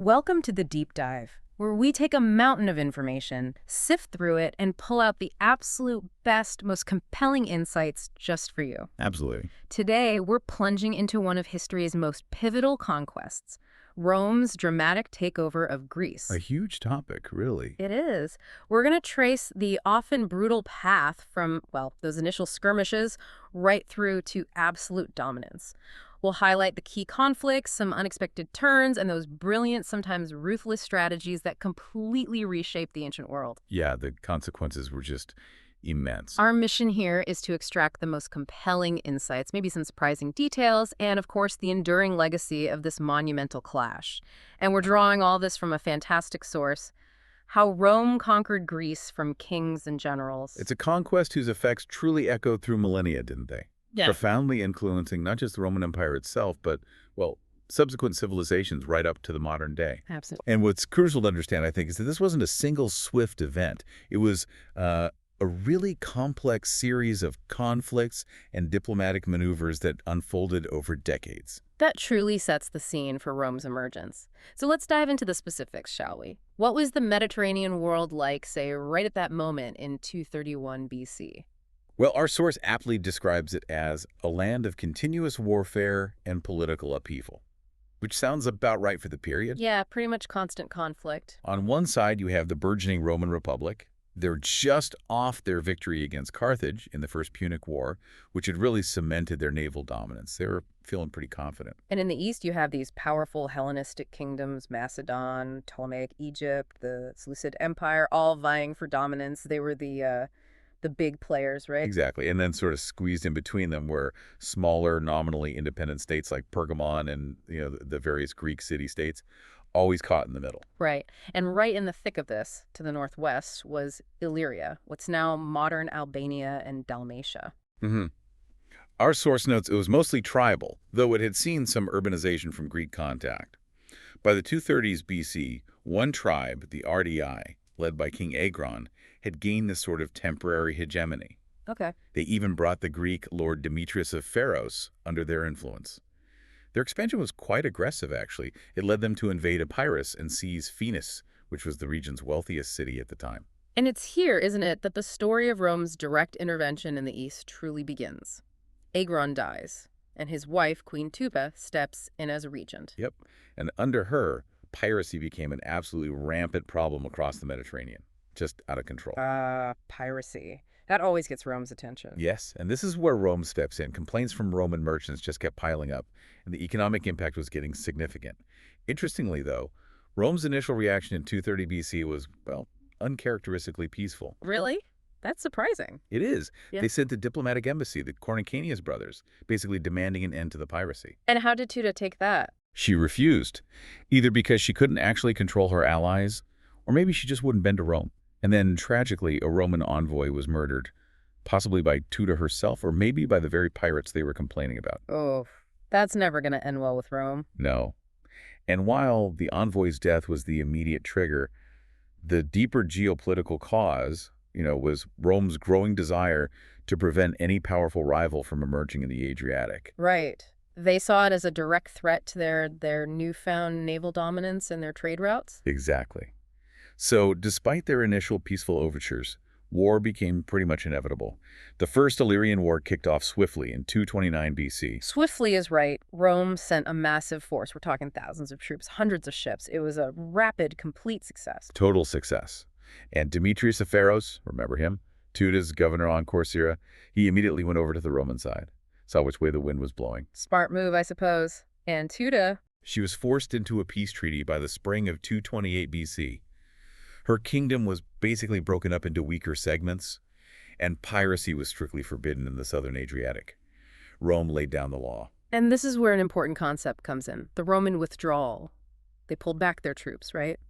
Welcome to the Deep Dive, where we take a mountain of information, sift through it, and pull out the absolute best, most compelling insights just for you. Absolutely. Today, we're plunging into one of history's most pivotal conquests, Rome's dramatic takeover of Greece. A huge topic, really. It is. We're going to trace the often brutal path from, well, those initial skirmishes right through to absolute dominance. We'll highlight the key conflicts, some unexpected turns, and those brilliant, sometimes ruthless strategies that completely reshaped the ancient world. Yeah, the consequences were just immense. Our mission here is to extract the most compelling insights, maybe some surprising details, and of course the enduring legacy of this monumental clash. And we're drawing all this from a fantastic source, How Rome Conquered Greece from Kings and Generals. It's a conquest whose effects truly echoed through millennia, didn't they? Yeah. Profoundly influencing not just the Roman Empire itself, but, well, subsequent civilizations right up to the modern day. Absolutely. And what's crucial to understand, I think, is that this wasn't a single swift event. It was a really complex series of conflicts and diplomatic maneuvers that unfolded over decades. That truly sets the scene for Rome's emergence. So let's dive into the specifics, shall we? What was the Mediterranean world like, say, right at that moment in 231 BC? Well, our source aptly describes it as a land of continuous warfare and political upheaval, which sounds about right for the period. Yeah, pretty much constant conflict. On one side, you have the burgeoning Roman Republic. They're just off their victory against Carthage in the First Punic War, which had really cemented their naval dominance. They were feeling pretty confident. And in the east, you have these powerful Hellenistic kingdoms, Macedon, Ptolemaic Egypt, the Seleucid Empire, all vying for dominance. They were the big players, right? Exactly. And then sort of squeezed in between them were smaller, nominally independent states like Pergamon and the various Greek city-states, always caught in the middle. Right. And right in the thick of this, to the northwest, was Illyria, what's now modern Albania and Dalmatia. Mm-hmm. Our source notes it was mostly tribal, though it had seen some urbanization from Greek contact. By the 230s BC, one tribe, the RDI, led by King Agron, had gained this sort of temporary hegemony. Okay. They even brought the Greek Lord Demetrius of Pharos under their influence. Their expansion was quite aggressive, actually. It led them to invade Epirus and seize Phoenix, which was the region's wealthiest city at the time. And it's here, isn't it, that the story of Rome's direct intervention in the east truly begins. Agron dies, and his wife, Queen Tuba, steps in as a regent. Yep. And under her, piracy became an absolutely rampant problem across the Mediterranean. Just out of control. Piracy. That always gets Rome's attention. Yes, and this is where Rome steps in. Complaints from Roman merchants just kept piling up, and the economic impact was getting significant. Interestingly, though, Rome's initial reaction in 230 BC was, well, uncharacteristically peaceful. Really? That's surprising. It is. Yeah. They sent the diplomatic embassy, the Cornicanius brothers, basically demanding an end to the piracy. And how did Tuda take that? She refused, either because she couldn't actually control her allies, or maybe she just wouldn't bend to Rome. And then, tragically, a Roman envoy was murdered, possibly by Tuda herself, or maybe by the very pirates they were complaining about. Oh, that's never going to end well with Rome. No. And while the envoy's death was the immediate trigger, the deeper geopolitical cause, was Rome's growing desire to prevent any powerful rival from emerging in the Adriatic. Right. They saw it as a direct threat to their newfound naval dominance and their trade routes? Exactly. So, despite their initial peaceful overtures, war became pretty much inevitable. The First Illyrian War kicked off swiftly in 229 BC. Swiftly is right. Rome sent a massive force. We're talking thousands of troops, hundreds of ships. It was a rapid, complete success. Total success. And Demetrius of Pharos, remember him? Tuda's governor on Corcyra, he immediately went over to the Roman side, saw which way the wind was blowing. Smart move, I suppose. And Tuda... She was forced into a peace treaty by the spring of 228 BC. Her kingdom was basically broken up into weaker segments, and piracy was strictly forbidden in the southern Adriatic. Rome laid down the law. And this is where an important concept comes in, the Roman withdrawal. They pulled back their troops, right?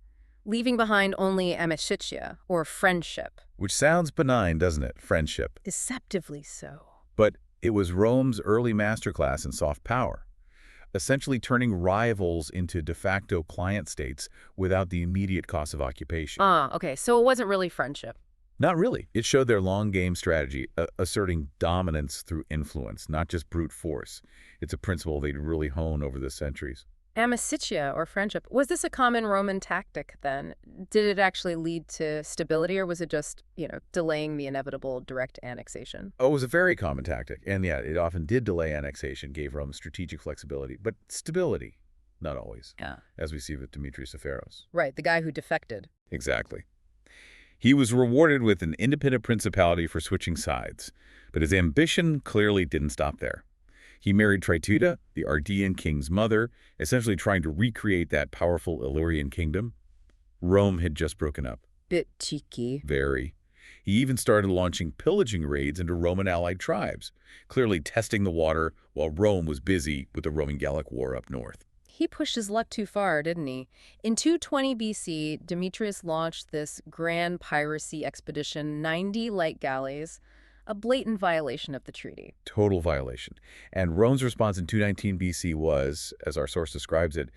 Leaving behind only amicitia, or friendship. Which sounds benign, doesn't it? Friendship. Deceptively so. But it was Rome's early masterclass in soft power, essentially turning rivals into de facto client states without the immediate cost of occupation. Okay, so it wasn't really friendship. Not really. It showed their long-game strategy, asserting dominance through influence, not just brute force. It's a principle they'd really honed over the centuries. Amicitia, or friendship. Was this a common Roman tactic then? Did it actually lead to stability, or was it just, delaying the inevitable direct annexation? Oh, it was a very common tactic, and yeah, it often did delay annexation, gave Rome strategic flexibility, but stability, not always, Yeah. as we see with Demetrius of Pharos. Right, the guy who defected. Exactly. He was rewarded with an independent principality for switching sides, but his ambition clearly didn't stop there. He married Trituda, the Ardean king's mother, essentially trying to recreate that powerful Illyrian kingdom. Rome had just broken up. Bit cheeky. Very. He even started launching pillaging raids into Roman allied tribes, clearly testing the water while Rome was busy with the Roman-Gallic War up north. He pushed his luck too far, didn't he? In 220 BC, Demetrius launched this grand piracy expedition, 90 light galleys, a blatant violation of the treaty. Total violation. And Rome's response in 219 BC was, as our source describes it,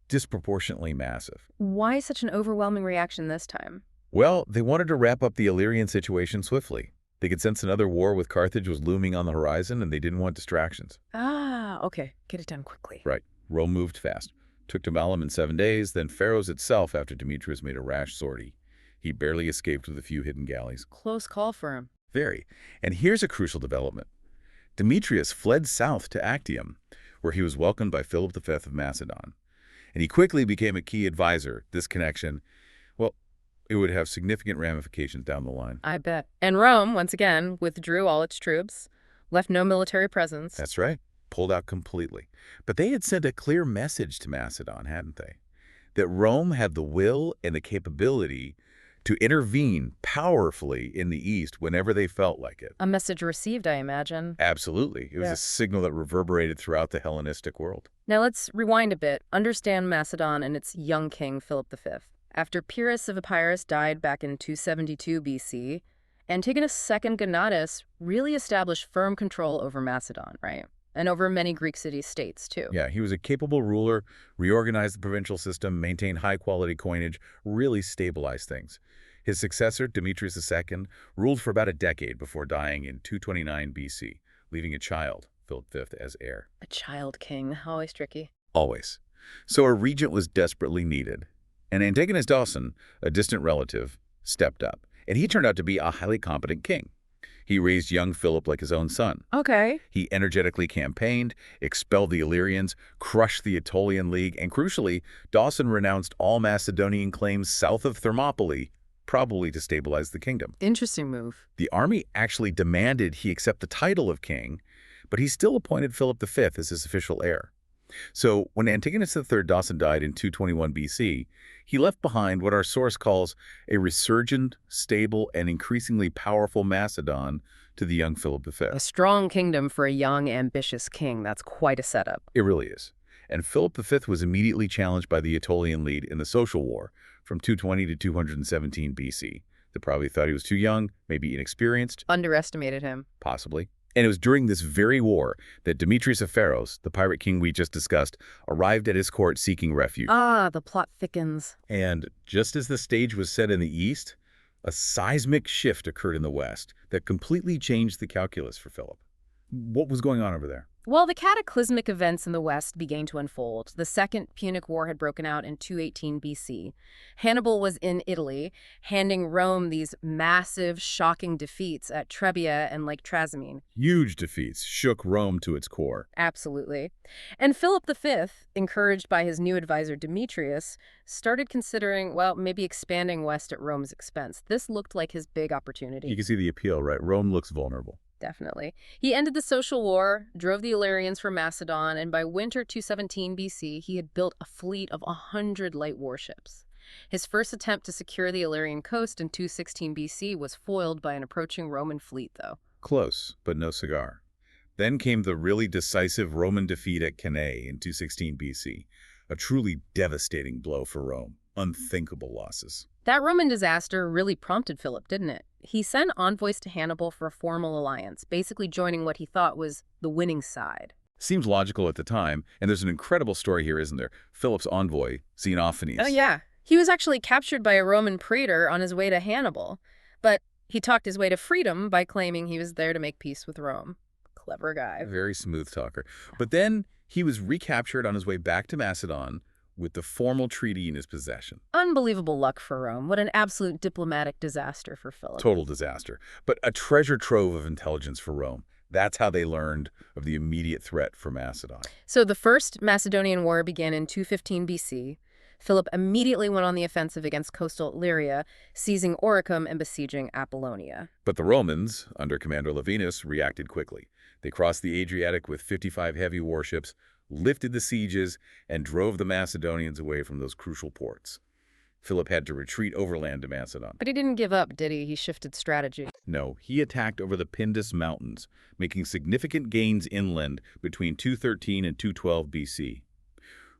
disproportionately massive. Why such an overwhelming reaction this time? Well, they wanted to wrap up the Illyrian situation swiftly. They could sense another war with Carthage was looming on the horizon, and they didn't want distractions. Ah, okay. Get it done quickly. Right. Rome moved fast. Took Tamalum in 7 days, then Pharos itself after Demetrius made a rash sortie. He barely escaped with a few hidden galleys. Close call for him. Very. And here's a crucial development. Demetrius fled south to Actium, where he was welcomed by Philip V of Macedon. And he quickly became a key advisor. This connection, well, it would have significant ramifications down the line. I bet. And Rome, once again, withdrew all its troops, left no military presence. That's right. Pulled out completely. But they had sent a clear message to Macedon, hadn't they? That Rome had the will and the capability to intervene powerfully in the East whenever they felt like it. A message received, I imagine. Absolutely. It was Yeah. a signal that reverberated throughout the Hellenistic world. Now let's rewind a bit, understand Macedon and its young king, Philip V. After Pyrrhus of Epirus died back in 272 BC, Antigonus II Gonatas really established firm control over Macedon, right? And over many Greek city-states, too. Yeah, he was a capable ruler, reorganized the provincial system, maintained high-quality coinage, really stabilized things. His successor, Demetrius II, ruled for about a decade before dying in 229 BC, leaving a child, Philip V, as heir. A child king, always tricky. Always. So a regent was desperately needed. And Antigonus Dawson, a distant relative, stepped up. And he turned out to be a highly competent king. He raised young Philip like his own son. Okay. He energetically campaigned, expelled the Illyrians, crushed the Aetolian League, and crucially, Dawson renounced all Macedonian claims south of Thermopylae, probably to stabilize the kingdom. Interesting move. The army actually demanded he accept the title of king, but he still appointed Philip V as his official heir. So when Antigonus III Dawson died in 221 BC, he left behind what our source calls a resurgent, stable, and increasingly powerful Macedon to the young Philip V. A strong kingdom for a young, ambitious king. That's quite a setup. It really is. And Philip V was immediately challenged by the Aetolian lead in the Social War from 220 to 217 BC. They probably thought he was too young, maybe inexperienced. Underestimated him. Possibly. And it was during this very war that Demetrius of Pharos, the pirate king we just discussed, arrived at his court seeking refuge. Ah, the plot thickens. And just as the stage was set in the east, a seismic shift occurred in the west that completely changed the calculus for Philip. What was going on over there? Well, the cataclysmic events in the West began to unfold. The Second Punic War had broken out in 218 BC. Hannibal was in Italy, handing Rome these massive, shocking defeats at Trebia and Lake Trasimene. Huge defeats shook Rome to its core. Absolutely. And Philip V, encouraged by his new advisor Demetrius, started considering, well, maybe expanding west at Rome's expense. This looked like his big opportunity. You can see the appeal, right? Rome looks vulnerable. Definitely. He ended the social war, drove the Illyrians from Macedon, and by winter 217 BC, he had built a fleet of 100 light warships. His first attempt to secure the Illyrian coast in 216 BC was foiled by an approaching Roman fleet, though. Close, but no cigar. Then came the really decisive Roman defeat at Cannae in 216 BC, a truly devastating blow for Rome. Unthinkable losses. That Roman disaster really prompted Philip, didn't it? He sent envoys to Hannibal for a formal alliance, basically joining what he thought was the winning side. Seems logical at the time, and there's an incredible story here, isn't there? Philip's envoy, Xenophanes. Oh, yeah. He was actually captured by a Roman praetor on his way to Hannibal, but he talked his way to freedom by claiming he was there to make peace with Rome. Clever guy. Very smooth talker. But then He was recaptured on his way back to Macedon with the formal treaty in his possession. Unbelievable luck for Rome. What an absolute diplomatic disaster for Philip. Total disaster. But a treasure trove of intelligence for Rome. That's how they learned of the immediate threat for Macedon. So the First Macedonian War began in 215 BC. Philip immediately went on the offensive against coastal Illyria, seizing Oricum and besieging Apollonia. But the Romans, under Commander Lavinus, reacted quickly. They crossed the Adriatic with 55 heavy warships, lifted the sieges, and drove the Macedonians away from those crucial ports. Philip had to retreat overland to Macedon. But he didn't give up, did he? He shifted strategy. No, he attacked over the Pindus Mountains, making significant gains inland between 213 and 212 BC.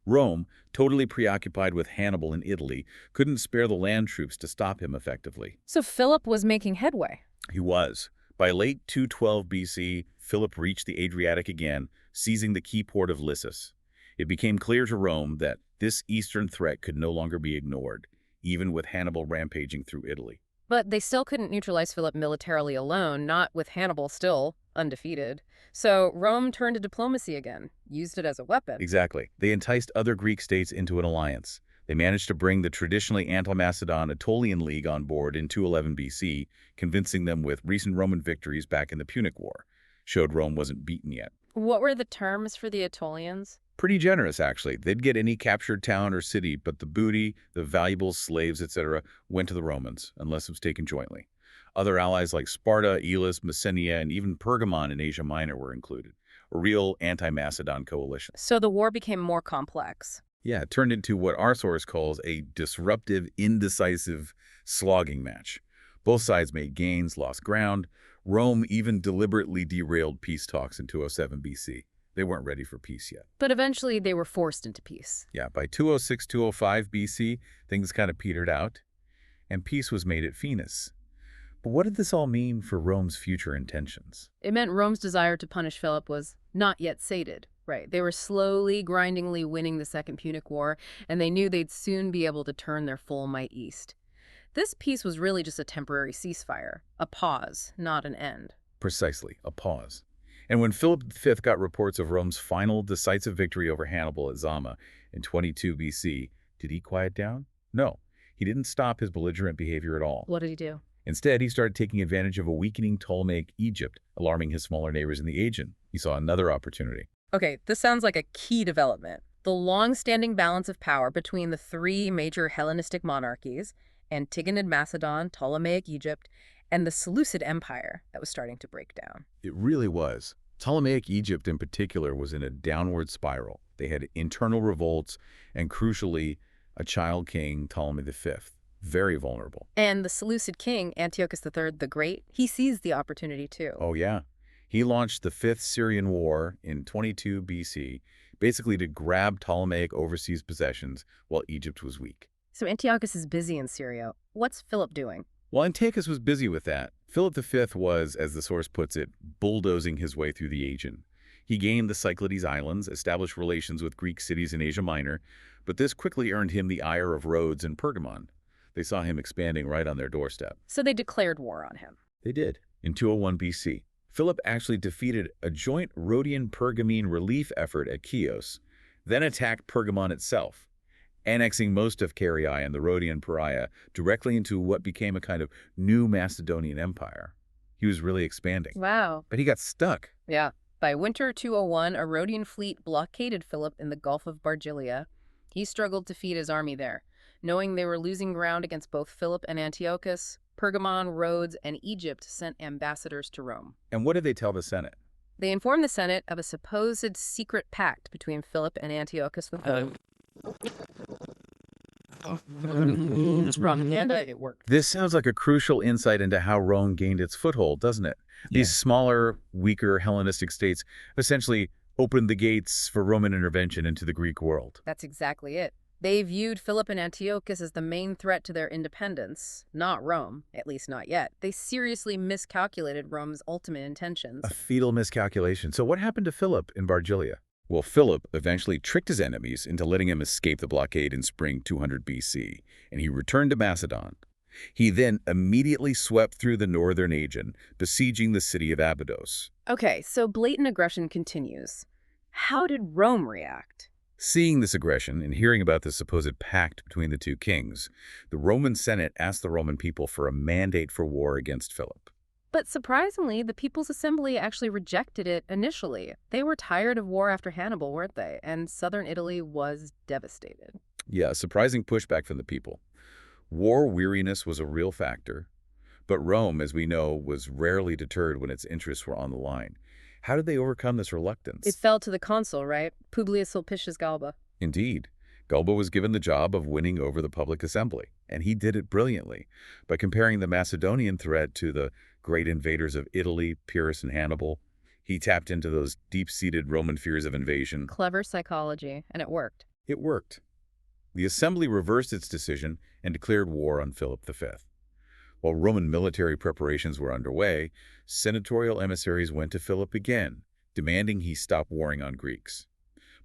Rome, totally preoccupied with Hannibal in Italy, couldn't spare the land troops to stop him effectively. So Philip was making headway. He was. By late 212 BC, Philip reached the Adriatic again, seizing the key port of Lissus. It became clear to Rome that this eastern threat could no longer be ignored, even with Hannibal rampaging through Italy. But they still couldn't neutralize Philip militarily alone, not with Hannibal still undefeated. So Rome turned to diplomacy again, used it as a weapon. Exactly. They enticed other Greek states into an alliance. They managed to bring the traditionally anti-Macedon Aetolian League on board in 211 BC, convincing them with recent Roman victories back in the Punic War. Showed Rome wasn't beaten yet. What were the terms for the Aetolians? Pretty generous, actually. They'd get any captured town or city, but the booty, the valuables, slaves, etc., went to the Romans, unless it was taken jointly. Other allies like Sparta, Elis, Messenia, and even Pergamon in Asia Minor were included. A real anti-Macedon coalition. So the war became more complex. Yeah, it turned into what our source calls a disruptive, indecisive slogging match. Both sides made gains, lost ground. Rome even deliberately derailed peace talks in 207 BC. They weren't ready for peace yet. But eventually they were forced into peace. Yeah, by 206, 205 BC, things kind of petered out, and peace was made at Phoenix. But what did this all mean for Rome's future intentions? It meant Rome's desire to punish Philip was not yet sated. Right. They were slowly, grindingly winning the Second Punic War, and they knew they'd soon be able to turn their full might east. This peace was really just a temporary ceasefire, a pause, not an end. Precisely, a pause. And when Philip V got reports of Rome's final decisive victory over Hannibal at Zama in 22 BC, did he quiet down? No, he didn't stop his belligerent behavior at all. What did he do? Instead, he started taking advantage of a weakening Ptolemaic Egypt, alarming his smaller neighbors in the Aegean. He saw another opportunity. Okay, this sounds like a key development. The long-standing balance of power between the three major Hellenistic monarchies, Antigonid Macedon, Ptolemaic Egypt, and the Seleucid Empire that was starting to break down. It really was. Ptolemaic Egypt in particular was in a downward spiral. They had internal revolts and, crucially, a child king, Ptolemy V, very vulnerable. And the Seleucid king, Antiochus III the Great, he seized the opportunity too. Oh, yeah. He launched the Fifth Syrian War in 22 BC, basically to grab Ptolemaic overseas possessions while Egypt was weak. So Antiochus is busy in Syria. What's Philip doing? While Antiochus was busy with that, Philip V was, as the source puts it, bulldozing his way through the Aegean. He gained the Cyclades Islands, established relations with Greek cities in Asia Minor, but this quickly earned him the ire of Rhodes and Pergamon. They saw him expanding right on their doorstep. So they declared war on him. They did. In 201 BC, Philip actually defeated a joint Rhodian-Pergamene relief effort at Chios, then attacked Pergamon itself, annexing most of Caria and the Rhodian Pariah directly into what became a kind of new Macedonian empire. He was really expanding. Wow. But he got stuck. Yeah. By winter 201, a Rhodian fleet blockaded Philip in the Gulf of Bargilia. He struggled to feed his army there. Knowing they were losing ground against both Philip and Antiochus, Pergamon, Rhodes, and Egypt sent ambassadors to Rome. And what did they tell the Senate? They informed the Senate of a supposed secret pact between Philip and Antiochus with it worked. This sounds like a crucial insight into how Rome gained its foothold, doesn't it? Yeah. These smaller, weaker Hellenistic states essentially opened the gates for Roman intervention into the Greek world. That's exactly it. They viewed Philip and Antiochus as the main threat to their independence, not Rome, at least not yet. They seriously miscalculated Rome's ultimate intentions. A fatal miscalculation. So what happened to Philip in Bargilia? Well, Philip eventually tricked his enemies into letting him escape the blockade in spring 200 BC, and he returned to Macedon. He then immediately swept through the northern Aegean, besieging the city of Abydos. Okay, so blatant aggression continues. How did Rome react? Seeing this aggression and hearing about the supposed pact between the two kings, the Roman Senate asked the Roman people for a mandate for war against Philip. But surprisingly, the People's Assembly actually rejected it initially. They were tired of war after Hannibal, weren't they? And southern Italy was devastated. Yeah, a surprising pushback from the people. War weariness was a real factor, but Rome, as we know, was rarely deterred when its interests were on the line. How did they overcome this It reluctance? fell to the consul, right? Publius Sulpicius Galba. Indeed, Galba was given the job of winning over the public assembly, and he did it brilliantly by comparing the Macedonian threat to the great invaders of Italy, Pyrrhus and Hannibal. He tapped into those deep-seated Roman fears of invasion. Clever psychology, and it worked. It worked. The assembly reversed its decision and declared war on Philip V. While Roman military preparations were underway, senatorial emissaries went to Philip again, demanding he stop warring on Greeks.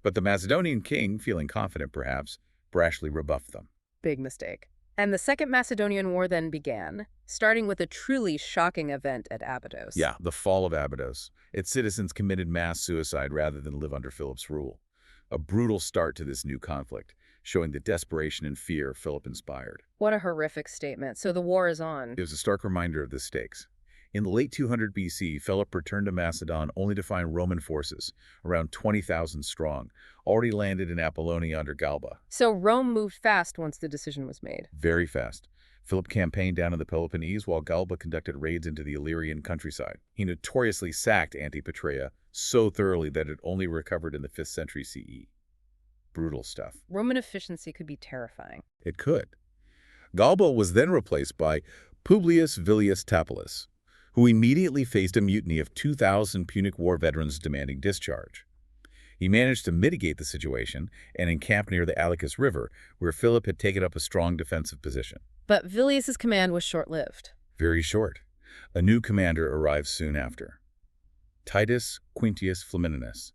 But the Macedonian king, feeling confident perhaps, brashly rebuffed them. Big mistake. And the Second Macedonian War then began, starting with a truly shocking event at Abydos. Yeah, the fall of Abydos. Its citizens committed mass suicide rather than live under Philip's rule. A brutal start to this new conflict, showing the desperation and fear Philip inspired. What a horrific statement. So the war is on. It was a stark reminder of the stakes. In the late 200 BC, Philip returned to Macedon only to find Roman forces, around 20,000 strong, already landed in Apollonia under Galba. So Rome moved fast once the decision was made. Very fast. Philip campaigned down in the Peloponnese while Galba conducted raids into the Illyrian countryside. He notoriously sacked Antipatria so thoroughly that it only recovered in the 5th century CE. Brutal stuff. Roman efficiency could be terrifying. It could. Galba was then replaced by Publius Villius Tapulus, who immediately faced a mutiny of 2,000 Punic War veterans demanding discharge. He managed to mitigate the situation and encamped near the Alicus River, where Philip had taken up a strong defensive position. But Villius's command was short-lived. Very short. A new commander arrived soon after. Titus Quintius Flamininus.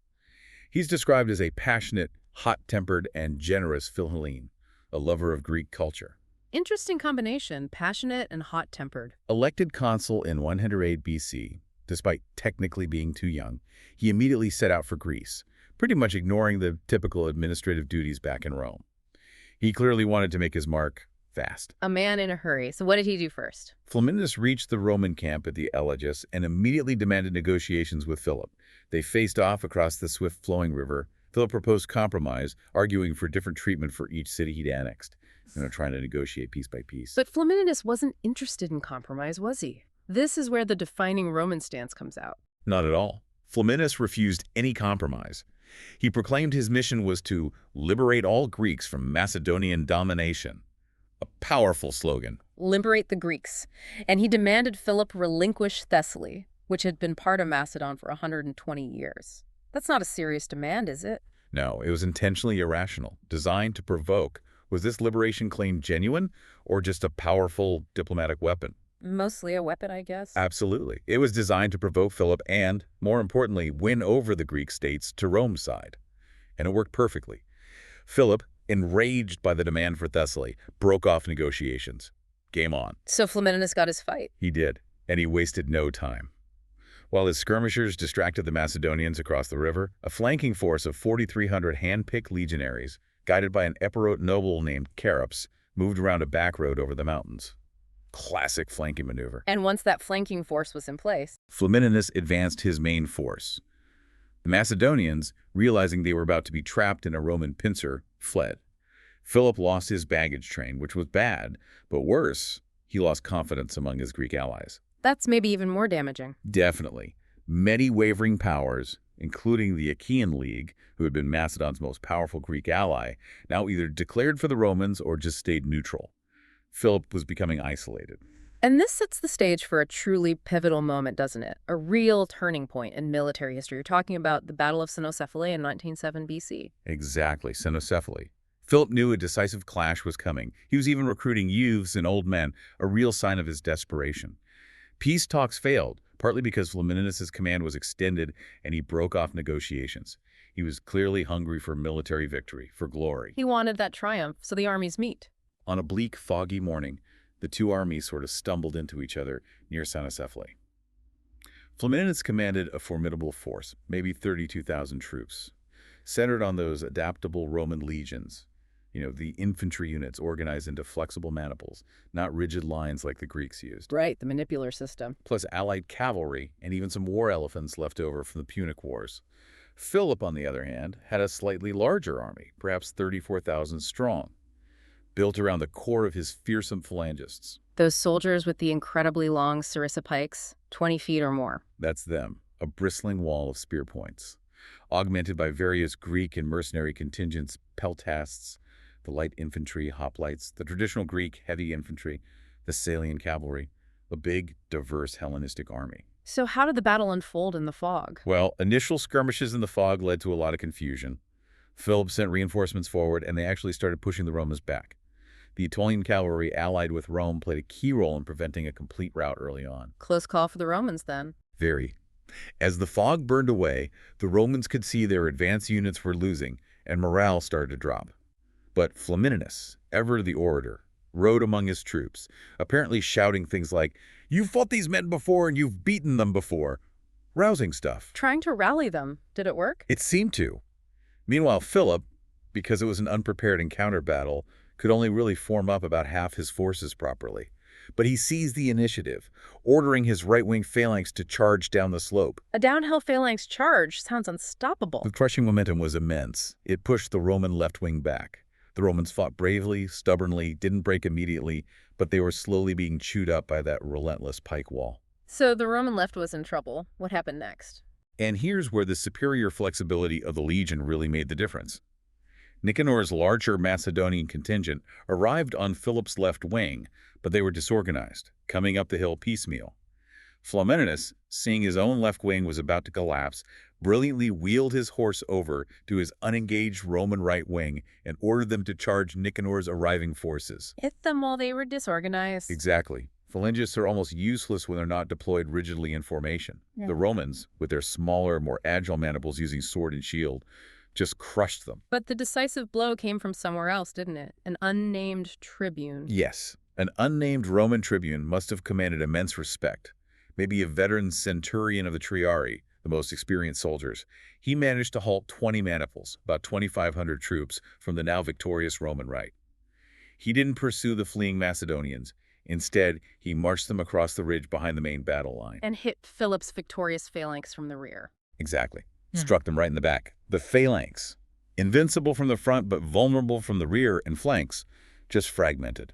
He's described as a passionate, hot-tempered, and generous Philhellene, a lover of Greek culture. Interesting combination, passionate and hot-tempered. Elected consul in 108 BC, despite technically being too young, he immediately set out for Greece, pretty much ignoring the typical administrative duties back in Rome. He clearly wanted to make his mark fast. A man in a hurry. So what did he do first? Flamininus reached the Roman camp at the Elegus and immediately demanded negotiations with Philip. They faced off across the swift-flowing river. Philip proposed compromise, arguing for different treatment for each city he'd annexed, trying to negotiate piece by piece. But Flamininus wasn't interested in compromise, was he? This is where the defining Roman stance comes out. Not at all. Flamininus refused any compromise. He proclaimed his mission was to liberate all Greeks from Macedonian domination. A powerful slogan. Liberate the Greeks. And he demanded Philip relinquish Thessaly, which had been part of Macedon for 120 years. That's not a serious demand, is it? No, it was intentionally irrational, designed to provoke. Was this liberation claim genuine or just a powerful diplomatic weapon? Mostly a weapon, I guess. Absolutely. It was designed to provoke Philip and, more importantly, win over the Greek states to Rome's side. And it worked perfectly. Philip, enraged by the demand for Thessaly, broke off negotiations. Game on. So Flamininus got his fight. He did, and he wasted no time. While his skirmishers distracted the Macedonians across the river, a flanking force of 4,300 hand-picked legionaries, guided by an Epirot noble named Charops, moved around a back road over the mountains. Classic flanking maneuver. And once that flanking force was in place, Flamininus advanced his main force. The Macedonians, realizing they were about to be trapped in a Roman pincer, fled. Philip lost his baggage train, which was bad, but worse, he lost confidence among his Greek allies. that's maybe even more damaging. Definitely. Many wavering powers, including the Achaean League, who had been Macedon's most powerful Greek ally, now either declared for the Romans or just stayed neutral. Philip was becoming isolated. And this sets the stage for a truly pivotal moment, doesn't it? A real turning point in military history. You're talking about the Battle of Cynocephaly in 1907 BC. Exactly, Cynocephaly. Philip knew a decisive clash was coming. He was even recruiting youths and old men, a real sign of his desperation. Peace talks failed, partly because Flamininus' command was extended and he broke off negotiations. He was clearly hungry for military victory, for glory. He wanted that triumph, so the armies meet. On a bleak, foggy morning, the two armies sort of stumbled into each other near Cynocephaly. Flamininus commanded a formidable force, maybe 32,000 troops. centered on those adaptable Roman legions. The infantry units organized into flexible maniples, not rigid lines like the Greeks used. Right, the manipular system. Plus allied cavalry and even some war elephants left over from the Punic Wars. Philip, on the other hand, had a slightly larger army, perhaps 34,000 strong, built around the core of his fearsome phalangists. Those soldiers with the incredibly long sarissa pikes, 20 feet or more. That's them, a bristling wall of spear points, augmented by various Greek and mercenary contingents, peltasts, the light infantry, hoplites, the traditional Greek heavy infantry, the Salian cavalry, a big, diverse Hellenistic army. So how did the battle unfold in the fog? Well, initial skirmishes in the fog led to a lot of confusion. Philip sent reinforcements forward, and they actually started pushing the Romans back. The Aetolian cavalry allied with Rome played a key role in preventing a complete rout early on. Close call for the Romans, then. Very. As the fog burned away, the Romans could see their advance units were losing, and morale started to drop. But Flamininus, ever the orator, rode among his troops, apparently shouting things like, "You've fought these men before and you've beaten them before." Rousing stuff. Trying to rally them. Did it work? It seemed to. Meanwhile, Philip, because it was an unprepared encounter battle, could only really form up about half his forces properly. But he seized the initiative, ordering his right-wing phalanx to charge down the slope. A downhill phalanx charge sounds unstoppable. The crushing momentum was immense. It pushed the Roman left wing back. The Romans fought bravely, stubbornly, didn't break immediately, but they were slowly being chewed up by that relentless pike wall. So the Roman left was in trouble. What happened next? And here's where the superior flexibility of the legion really made the difference. Nicanor's larger Macedonian contingent arrived on Philip's left wing, but they were disorganized, coming up the hill piecemeal. Flamininus, seeing his own left wing was about to collapse, brilliantly wheeled his horse over to his unengaged Roman right wing and ordered them to charge Nicanor's arriving forces. Hit them while they were disorganized. Exactly. Phalangists are almost useless when they're not deployed rigidly in formation. Yeah. The Romans, with their smaller, more agile maniples using sword and shield, just crushed them. But the decisive blow came from somewhere else, didn't it? An unnamed tribune. Yes, an unnamed Roman tribune must have commanded immense respect. Maybe a veteran centurion of the Triarii, the most experienced soldiers. He managed to halt 20 maniples, about 2,500 troops, from the now victorious Roman right. He didn't pursue the fleeing Macedonians. Instead, he marched them across the ridge behind the main battle line. And hit Philip's victorious phalanx from the rear. Exactly. Struck them right in the back. The phalanx, invincible from the front but vulnerable from the rear and flanks, just fragmented.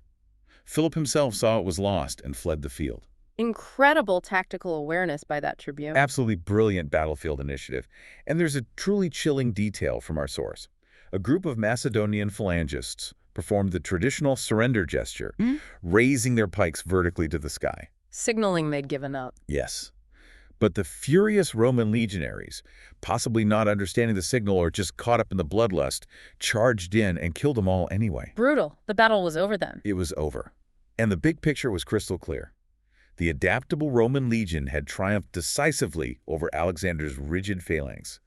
Philip himself saw it was lost and fled the field. Incredible tactical awareness by that tribune. Absolutely brilliant battlefield initiative. And there's a truly chilling detail from our source. A group of Macedonian phalangists performed the traditional surrender gesture, raising their pikes vertically to the sky. Signaling they'd given up. Yes. But the furious Roman legionaries, possibly not understanding the signal or just caught up in the bloodlust, charged in and killed them all anyway. Brutal. The battle was over then. It was over. And the big picture was crystal clear. The adaptable Roman legion had triumphed decisively over Alexander's rigid phalanx.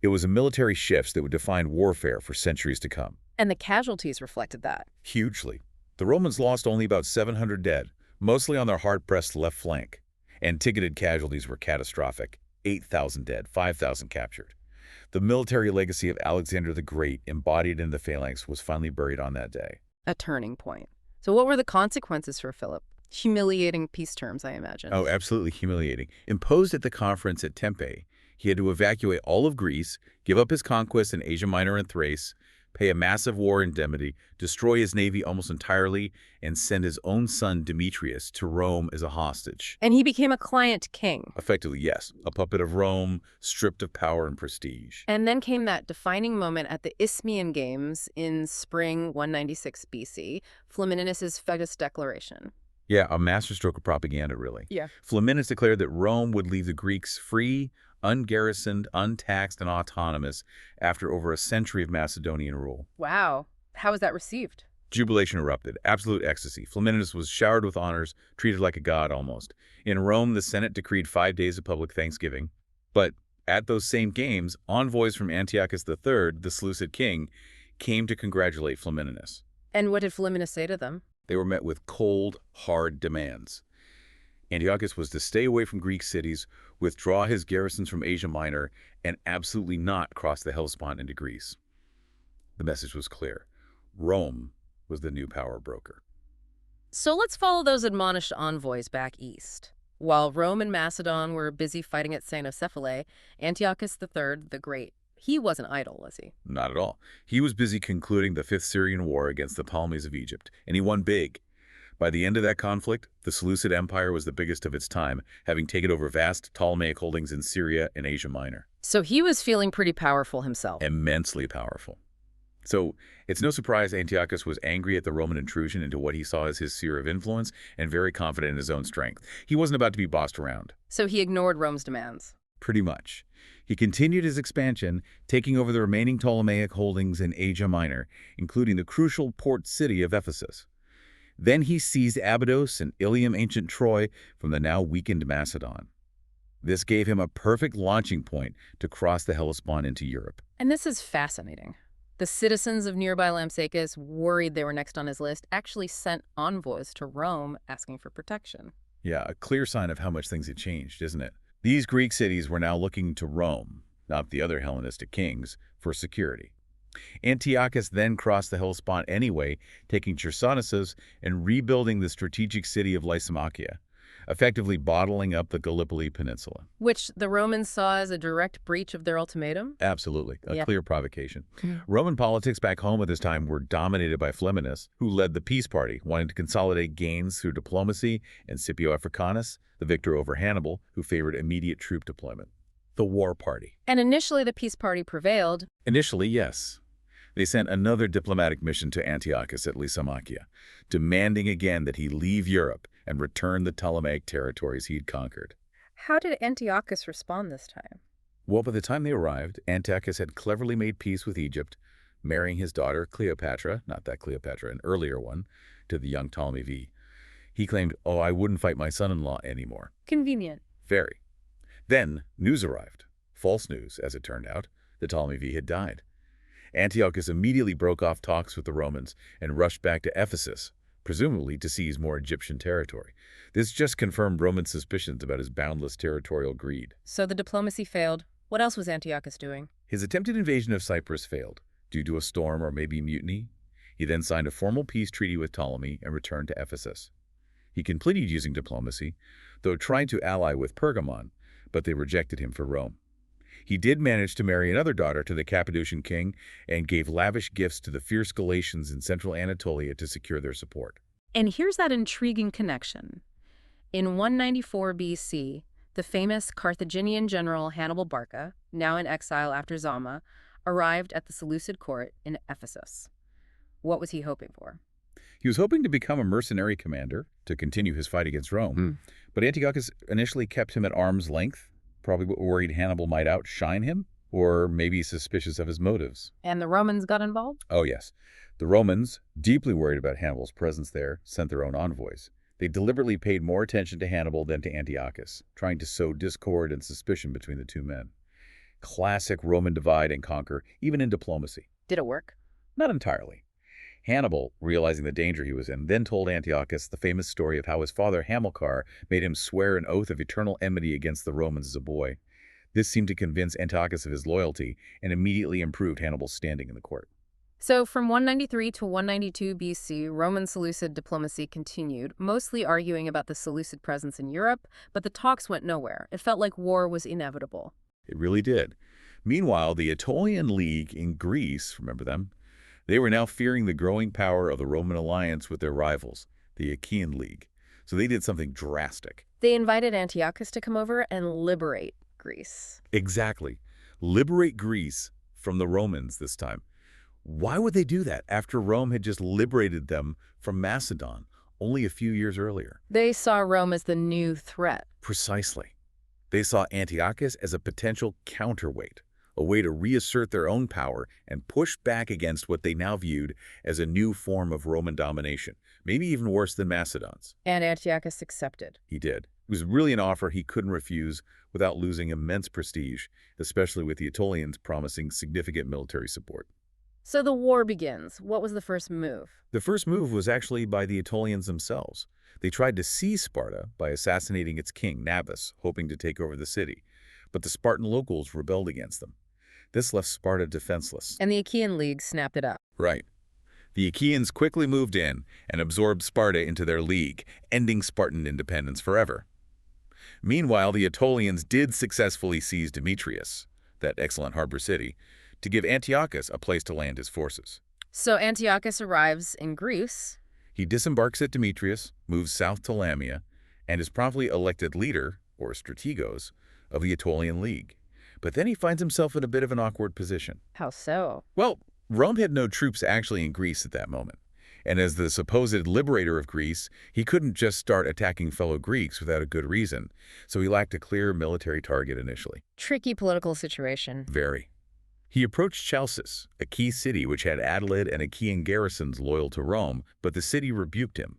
It was a military shift that would define warfare for centuries to come. And the casualties reflected that. Hugely. The Romans lost only about 700 dead, mostly on their hard-pressed left flank. And ticketed casualties were catastrophic. 8,000 dead, 5,000 captured. The military legacy of Alexander the Great, embodied in the phalanx, was finally buried on that day. A turning point. So what were the consequences for Philip? Humiliating peace terms, I imagine. Oh, absolutely humiliating. Imposed at the conference at Tempe, he had to evacuate all of Greece, give up his conquests in Asia Minor and Thrace, pay a massive war indemnity, destroy his navy almost entirely, and send his own son Demetrius to Rome as a hostage. And he became a client king. Effectively, yes, a puppet of Rome, stripped of power and prestige. And then came that defining moment at the Isthmian Games in spring 196 BC, Flamininus's Fetus Declaration. Yeah, a masterstroke of propaganda, really. Yeah. Flamininus declared that Rome would leave the Greeks free, ungarrisoned, untaxed, and autonomous after over a century of Macedonian rule. Wow. How was that received? Jubilation erupted, absolute ecstasy. Flamininus was showered with honors, treated like a god almost. In Rome, the Senate decreed 5 days of public thanksgiving. But at those same games, envoys from Antiochus III, the Seleucid king, came to congratulate Flamininus. And what did Flamininus say to them? They were met with cold, hard demands. Antiochus was to stay away from Greek cities, withdraw his garrisons from Asia Minor, and absolutely not cross the Hellespont into Greece. The message was clear. Rome was the new power broker. So let's follow those admonished envoys back east. While Rome and Macedon were busy fighting at Cynocephalae, Antiochus III the Great, he wasn't idle, was he? Not at all. He was busy concluding the Fifth Syrian War against the Ptolemies of Egypt, and he won big. By the end of that conflict, the Seleucid Empire was the biggest of its time, having taken over vast Ptolemaic holdings in Syria and Asia Minor. So he was feeling pretty powerful himself. Immensely powerful. So it's no surprise Antiochus was angry at the Roman intrusion into what he saw as his sphere of influence and very confident in his own strength. He wasn't about to be bossed around. So he ignored Rome's demands. Pretty much. He continued his expansion, taking over the remaining Ptolemaic holdings in Asia Minor, including the crucial port city of Ephesus. Then he seized Abydos and Ilium, ancient Troy, from the now weakened Macedon. This gave him a perfect launching point to cross the Hellespont into Europe. And this is fascinating. The citizens of nearby Lampsacus, worried they were next on his list, actually sent envoys to Rome asking for protection. Yeah, a clear sign of how much things had changed, isn't it? These Greek cities were now looking to Rome, not the other Hellenistic kings, for security. Antiochus then crossed the Hellespont anyway, taking CHRONOS and rebuilding the strategic city of Lysimachia, effectively bottling up the Gallipoli Peninsula. Which the Romans saw as a direct breach of their ultimatum? Absolutely, a clear provocation. Mm. Roman politics back home at this time were dominated by Fleminus, who led the peace party, wanting to consolidate gains through diplomacy, and Scipio Africanus, the victor over Hannibal, who favored immediate troop deployment. The war party. And initially the peace party prevailed. Initially, yes. They sent another diplomatic mission to Antiochus at Lysimachia, demanding again that he leave Europe and return the Ptolemaic territories he had conquered. How did Antiochus respond this time? Well, by the time they arrived, Antiochus had cleverly made peace with Egypt, marrying his daughter Cleopatra, not that Cleopatra, an earlier one, to the young Ptolemy V. He claimed, "Oh, I wouldn't fight my son-in-law anymore." Convenient. Very. Then news arrived. False news, as it turned out. The Ptolemy V had died. Antiochus immediately broke off talks with the Romans and rushed back to Ephesus, presumably to seize more Egyptian territory. This just confirmed Roman suspicions about his boundless territorial greed. So the diplomacy failed. What else was Antiochus doing? His attempted invasion of Cyprus failed, due to a storm or maybe mutiny. He then signed a formal peace treaty with Ptolemy and returned to Ephesus. He continued using diplomacy, though trying to ally with Pergamon, but they rejected him for Rome. He did manage to marry another daughter to the Cappadocian king and gave lavish gifts to the fierce Galatians in central Anatolia to secure their support. And here's that intriguing connection. In 194 BC, the famous Carthaginian general Hannibal Barca, now in exile after Zama, arrived at the Seleucid court in Ephesus. What was he hoping for? He was hoping to become a mercenary commander to continue his fight against Rome, but Antiochus initially kept him at arm's length, probably worried Hannibal might outshine him, or maybe suspicious of his motives. And the Romans got involved? Oh, yes. The Romans, deeply worried about Hannibal's presence there, sent their own envoys. They deliberately paid more attention to Hannibal than to Antiochus, trying to sow discord and suspicion between the two men. Classic Roman divide and conquer, even in diplomacy. Did it work? Not entirely. Hannibal, realizing the danger he was in, then told Antiochus the famous story of how his father Hamilcar made him swear an oath of eternal enmity against the Romans as a boy. This seemed to convince Antiochus of his loyalty and immediately improved Hannibal's standing in the court. So from 193 to 192 BC, Roman-Seleucid diplomacy continued, mostly arguing about the Seleucid presence in Europe, but the talks went nowhere. It felt like war was inevitable. It really did. Meanwhile, the Aetolian League in Greece, remember them? They were now fearing the growing power of the Roman alliance with their rivals, the Achaean League. So they did something drastic. They invited Antiochus to come over and liberate Greece. Exactly. Liberate Greece from the Romans this time. Why would they do that after Rome had just liberated them from Macedon only a few years earlier? They saw Rome as the new threat. Precisely. They saw Antiochus as a potential counterweight, a way to reassert their own power and push back against what they now viewed as a new form of Roman domination, maybe even worse than Macedon's. And Antiochus accepted. He did. It was really an offer he couldn't refuse without losing immense prestige, especially with the Aetolians promising significant military support. So the war begins. What was the first move? The first move was actually by the Aetolians themselves. They tried to seize Sparta by assassinating its king, Nabis, hoping to take over the city. But the Spartan locals rebelled against them. This left Sparta defenseless. And the Achaean League snapped it up. Right. The Achaeans quickly moved in and absorbed Sparta into their league, ending Spartan independence forever. Meanwhile, the Aetolians did successfully seize Demetrius, that excellent harbor city, to give Antiochus a place to land his forces. So Antiochus arrives in Greece. He disembarks at Demetrius, moves south to Lamia, and is promptly elected leader, or strategos, of the Aetolian League. But then he finds himself in a bit of an awkward position. How so? Well, Rome had no troops actually in Greece at that moment. And as the supposed liberator of Greece, he couldn't just start attacking fellow Greeks without a good reason, so he lacked a clear military target initially. Tricky political situation. Very. He approached Chalcis, a key city which had Attalid and Achaean garrisons loyal to Rome, but the city rebuked him.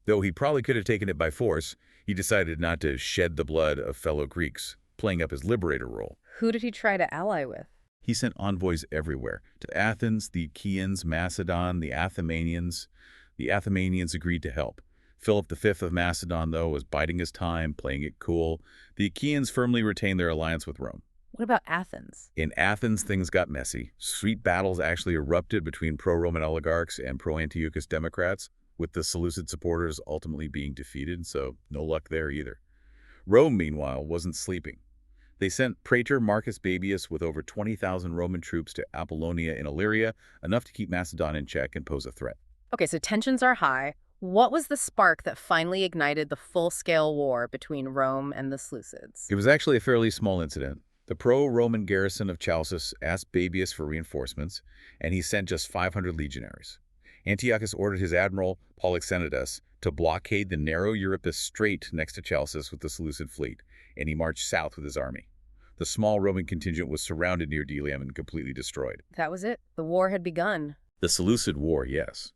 Though he probably could have taken it by force, he decided not to shed the blood of fellow Greeks, playing up his liberator role. Who did he try to ally with? He sent envoys everywhere, to Athens, the Achaeans, Macedon, the Athenians. The Athenians agreed to help. Philip V of Macedon, though, was biding his time, playing it cool. The Achaeans firmly retained their alliance with Rome. What about Athens? In Athens, things got messy. Street battles actually erupted between pro-Roman oligarchs and pro-Antiochus Democrats, with the Seleucid supporters ultimately being defeated, so no luck there either. Rome, meanwhile, wasn't sleeping. They sent Praetor Marcus Baebius with over 20,000 Roman troops to Apollonia in Illyria, enough to keep Macedon in check and pose a threat. Okay, so tensions are high. What was the spark that finally ignited the full-scale war between Rome and the Seleucids? It was actually a fairly small incident. The pro-Roman garrison of Chalcis asked Baebius for reinforcements, and he sent just 500 legionaries. Antiochus ordered his admiral, Polyxenidas, to blockade the narrow Euripus Strait next to Chalcis with the Seleucid fleet, and he marched south with his army. The small Roman contingent was surrounded near Delium and completely destroyed. That was it. The war had begun. The Seleucid War, yes.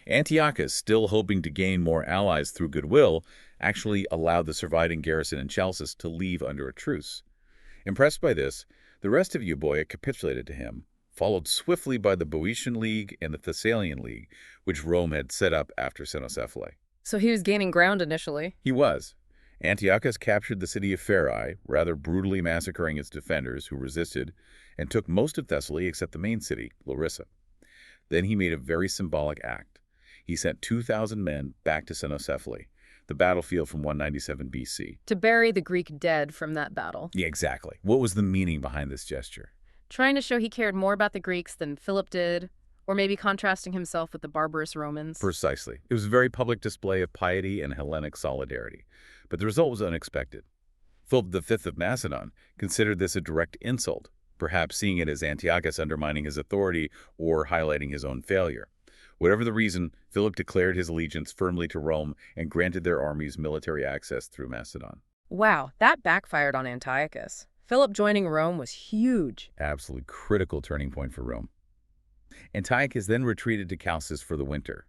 Antiochus, still hoping to gain more allies through goodwill, actually allowed the surviving garrison in Chalcis to leave under a truce. Impressed by this, the rest of Euboea capitulated to him, followed swiftly by the Boeotian League and the Thessalian League, which Rome had set up after Cynoscephalae. So he was gaining ground initially. He was. Antiochus captured the city of Pherae, rather brutally massacring its defenders who resisted, and took most of Thessaly except the main city, Larissa. Then he made a very symbolic act. He sent 2,000 men back to Cynoscephalae, the battlefield from 197 BC. To bury the Greek dead from that battle. Yeah, exactly. What was the meaning behind this gesture? Trying to show he cared more about the Greeks than Philip did, or maybe contrasting himself with the barbarous Romans. Precisely. It was a very public display of piety and Hellenic solidarity. But the result was unexpected. Philip V of Macedon considered this a direct insult, perhaps seeing it as Antiochus undermining his authority or highlighting his own failure. Whatever the reason, Philip declared his allegiance firmly to Rome and granted their armies military access through Macedon. Wow, that backfired on Antiochus. Philip joining Rome was huge. Absolutely critical turning point for Rome. Antiochus then retreated to Chalcis for the winter,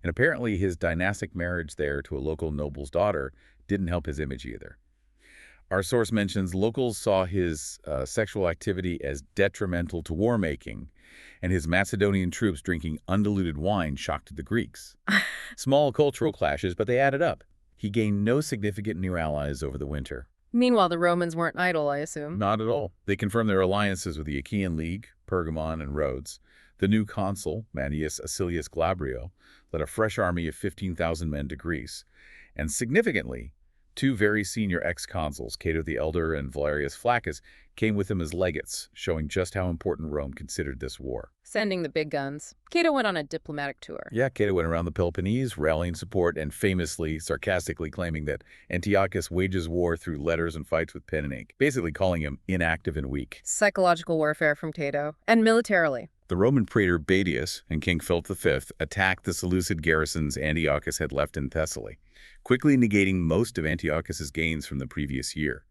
and apparently his dynastic marriage there to a local noble's daughter didn't help his image either. Our source mentions locals saw his sexual activity as detrimental to war-making, and his Macedonian troops drinking undiluted wine shocked the Greeks. Small cultural clashes, but they added up. He gained no significant new allies over the winter. Meanwhile, the Romans weren't idle, I assume. Not at all. They confirmed their alliances with the Achaean League, Pergamon, and Rhodes. The new consul, Manius Acilius Glabrio, led a fresh army of 15,000 men to Greece. And significantly, two very senior ex-consuls, Cato the Elder and Valerius Flaccus, came with him as legates, showing just how important Rome considered this war. Sending the big guns. Cato went on a diplomatic tour. Yeah, Cato went around the Peloponnese, rallying support and famously, sarcastically claiming that Antiochus wages war through letters and fights with pen and ink, basically calling him inactive and weak. Psychological warfare from Cato. And militarily. The Roman praetor Baebius and King Philip V attacked the Seleucid garrisons Antiochus had left in Thessaly, quickly negating most of Antiochus's gains from the previous year.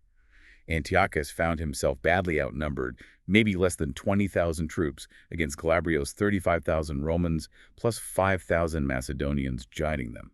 Antiochus found himself badly outnumbered, maybe less than 20,000 troops against Glabrio's 35,000 Romans plus 5,000 Macedonians joining them.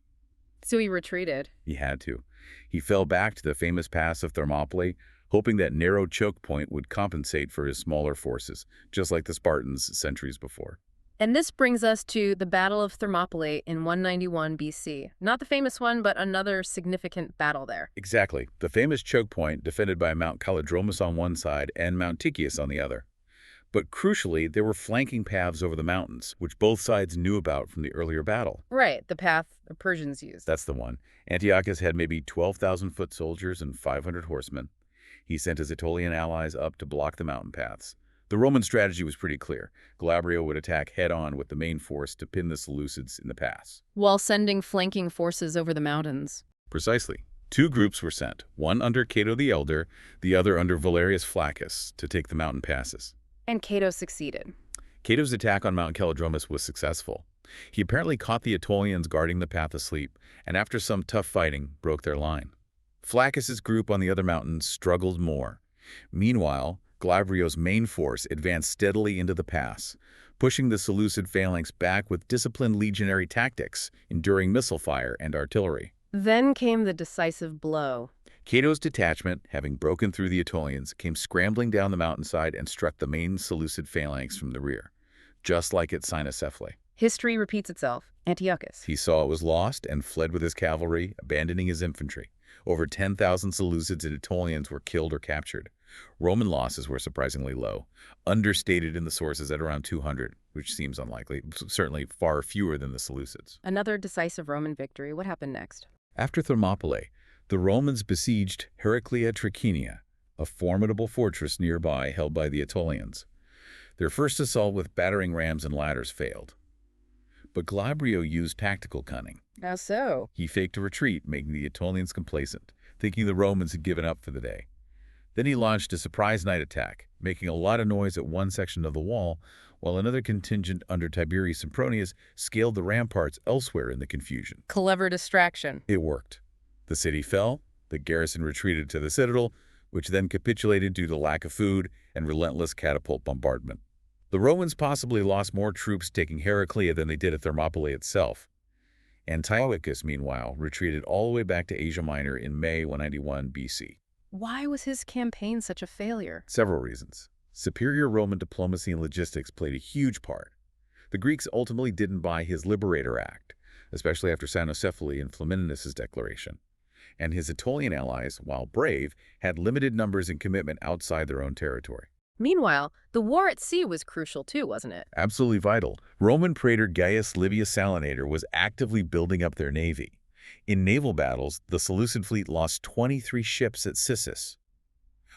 So he retreated. He had to. He fell back to the famous pass of Thermopylae, hoping that narrow choke point would compensate for his smaller forces, just like the Spartans centuries before. And this brings us to the Battle of Thermopylae in 191 BC. Not the famous one, but another significant battle there. Exactly. The famous choke point defended by Mount Kallidromos on one side and Mount Tychius on the other. But crucially, there were flanking paths over the mountains, which both sides knew about from the earlier battle. Right, the path the Persians used. That's the one. Antiochus had maybe 12,000 foot soldiers and 500 horsemen. He sent his Aetolian allies up to block the mountain paths. The Roman strategy was pretty clear. Galabrio would attack head-on with the main force to pin the Seleucids in the pass. While sending flanking forces over the mountains. Precisely. Two groups were sent, one under Cato the Elder, the other under Valerius Flaccus, to take the mountain passes. And Cato succeeded. Cato's attack on Mount Kallidromos was successful. He apparently caught the Aetolians guarding the path asleep, and after some tough fighting, broke their line. Flaccus's group on the other mountains struggled more. Meanwhile, Galabrio's main force advanced steadily into the pass, pushing the Seleucid phalanx back with disciplined legionary tactics, enduring missile fire and artillery. Then came the decisive blow. Cato's detachment, having broken through the Aetolians, came scrambling down the mountainside and struck the main Seleucid phalanx from the rear, just like at Cynoscephalae. History repeats itself. Antiochus. He saw it was lost and fled with his cavalry, abandoning his infantry. Over 10,000 Seleucids and Aetolians were killed or captured. Roman losses were surprisingly low, understated in the sources at around 200, which seems unlikely, certainly far fewer than the Seleucids. Another decisive Roman victory. What happened next? After Thermopylae, the Romans besieged Heraclea Trachenia, a formidable fortress nearby held by the Aetolians. Their first assault with battering rams and ladders failed. But Galabrio used tactical cunning. How so? He faked a retreat, making the Aetolians complacent, thinking the Romans had given up for the day. Then he launched a surprise night attack, making a lot of noise at one section of the wall, while another contingent under Tiberius Sempronius scaled the ramparts elsewhere in the confusion. Clever distraction. It worked. The city fell, the garrison retreated to the citadel, which then capitulated due to lack of food and relentless catapult bombardment. The Romans possibly lost more troops taking Heraclea than they did at Thermopylae itself. Antiochus, meanwhile, retreated all the way back to Asia Minor in May 191 BC. Why was his campaign such a failure? Several reasons. Superior Roman diplomacy and logistics played a huge part. The Greeks ultimately didn't buy his Liberator Act, especially after Cynoscephalae and Flamininus' declaration. And his Aetolian allies, while brave, had limited numbers and commitment outside their own territory. Meanwhile, the war at sea was crucial too, wasn't it? Absolutely vital. Roman praetor Gaius Livius Salinator was actively building up their navy. In naval battles, the Seleucid fleet lost 23 ships at Sissus.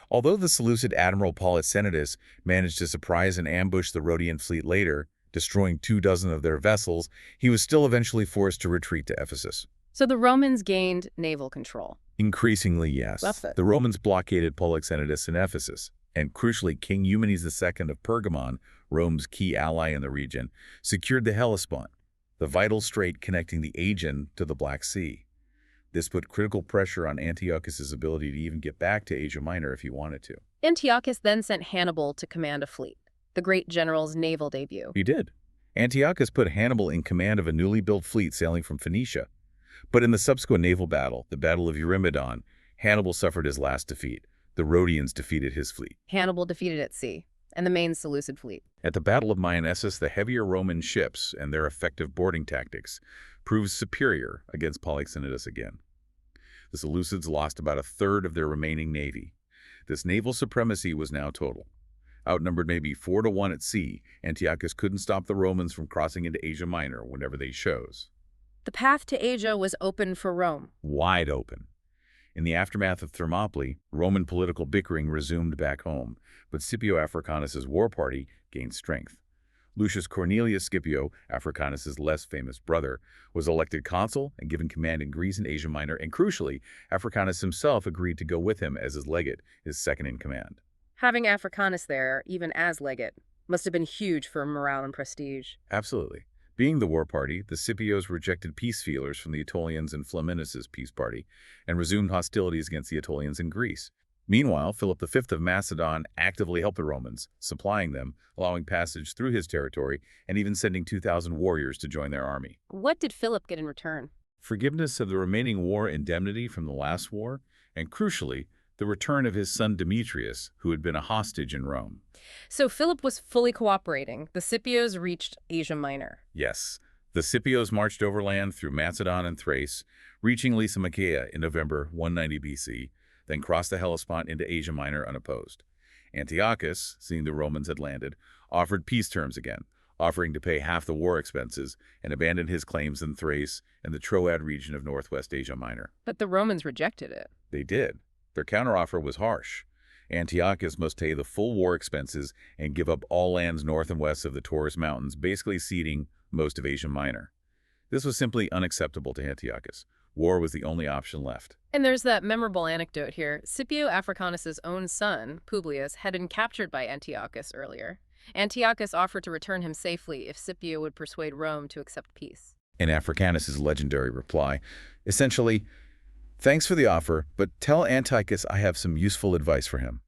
Although the Seleucid admiral Polycenides managed to surprise and ambush the Rhodian fleet later, destroying 24 of their vessels, he was still eventually forced to retreat to Ephesus. So the Romans gained naval control. Increasingly, yes. The Romans blockaded Polycenides in Ephesus, and crucially, King Eumenes II of Pergamon, Rome's key ally in the region, secured the Hellespont, the vital strait connecting the Aegean to the Black Sea. This put critical pressure on Antiochus's ability to even get back to Asia Minor if he wanted to. Antiochus then sent Hannibal to command a fleet, the great general's naval debut. He did. Antiochus put Hannibal in command of a newly built fleet sailing from Phoenicia. But in the subsequent naval battle, the Battle of Eurymedon, Hannibal suffered his last defeat. The Rhodians defeated his fleet. Hannibal defeated at sea, and the main Seleucid fleet. At the Battle of Myonessus, the heavier Roman ships and their effective boarding tactics proved superior against Polycenides again. The Seleucids lost about a third of their remaining navy. This naval supremacy was now total. Outnumbered maybe 4-1 at sea, Antiochus couldn't stop the Romans from crossing into Asia Minor whenever they chose. The path to Asia was open for Rome. Wide open. In the aftermath of Thermopylae, Roman political bickering resumed back home, but Scipio Africanus' war party gained strength. Lucius Cornelius Scipio, Africanus' less famous brother, was elected consul and given command in Greece and Asia Minor, and crucially, Africanus himself agreed to go with him as his legate, his second in command. Having Africanus there, even as legate, must have been huge for morale and prestige. Absolutely. Being the war party, the Scipios rejected peace feelers from the Aetolians and Flamininus' peace party and resumed hostilities against the Aetolians in Greece. Meanwhile, Philip V of Macedon actively helped the Romans, supplying them, allowing passage through his territory, and even sending 2,000 warriors to join their army. What did Philip get in return? Forgiveness of the remaining war indemnity from the last war, and crucially, The return of his son Demetrius, who had been a hostage in Rome. So Philip was fully cooperating. The Scipios reached Asia Minor. Yes, the Scipios marched overland through Macedon and Thrace, reaching Lysimachia in November 190 BC, then crossed the Hellespont into Asia Minor unopposed. Antiochus, seeing the Romans had landed, offered peace terms again, offering to pay half the war expenses and abandon his claims in Thrace and the Troad region of northwest Asia Minor. But the Romans rejected it. They did. Their counteroffer was harsh. Antiochus must pay the full war expenses and give up all lands north and west of the Taurus Mountains, basically ceding most of Asia Minor. This was simply unacceptable to Antiochus. War was the only option left. And there's that memorable anecdote here. Scipio Africanus's own son, Publius, had been captured by Antiochus earlier. Antiochus offered to return him safely if Scipio would persuade Rome to accept peace. In Africanus's legendary reply, essentially, "Thanks for the offer, but tell Antiochus I have some useful advice for him.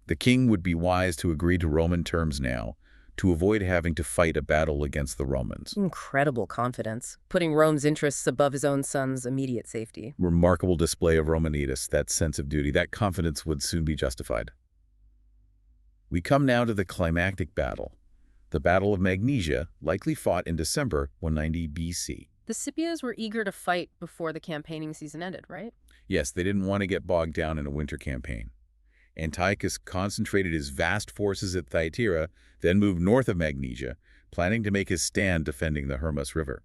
The king would be wise to agree to Roman terms now, to avoid having to fight a battle against the Romans." Incredible confidence, putting Rome's interests above his own son's immediate safety. Remarkable display of Romanitas, that sense of duty. That confidence would soon be justified. We come now to the climactic battle. The Battle of Magnesia, likely fought in December 190 BC. The Scipios were eager to fight before the campaigning season ended, right? Yes, they didn't want to get bogged down in a winter campaign. Antiochus concentrated his vast forces at Thyatira, then moved north of Magnesia, planning to make his stand defending the Hermus River.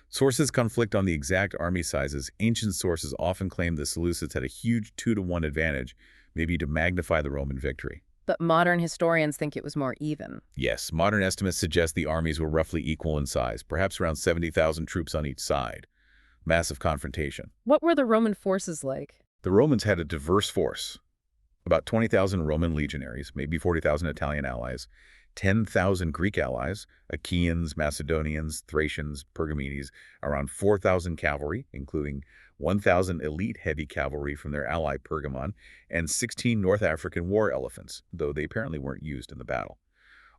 Sources conflict on the exact army sizes. Ancient sources often claim the Seleucids had a huge 2-to-1 advantage, maybe to magnify the Roman victory. But modern historians think it was more even. Yes, modern estimates suggest the armies were roughly equal in size, perhaps around 70,000 troops on each side. Massive confrontation. What were the Roman forces like? The Romans had a diverse force. About 20,000 Roman legionaries, maybe 40,000 Italian allies, 10,000 Greek allies, Achaeans, Macedonians, Thracians, Pergamenes, around 4,000 cavalry, including 1,000 elite heavy cavalry from their ally Pergamon, and 16 North African war elephants, though they apparently weren't used in the battle,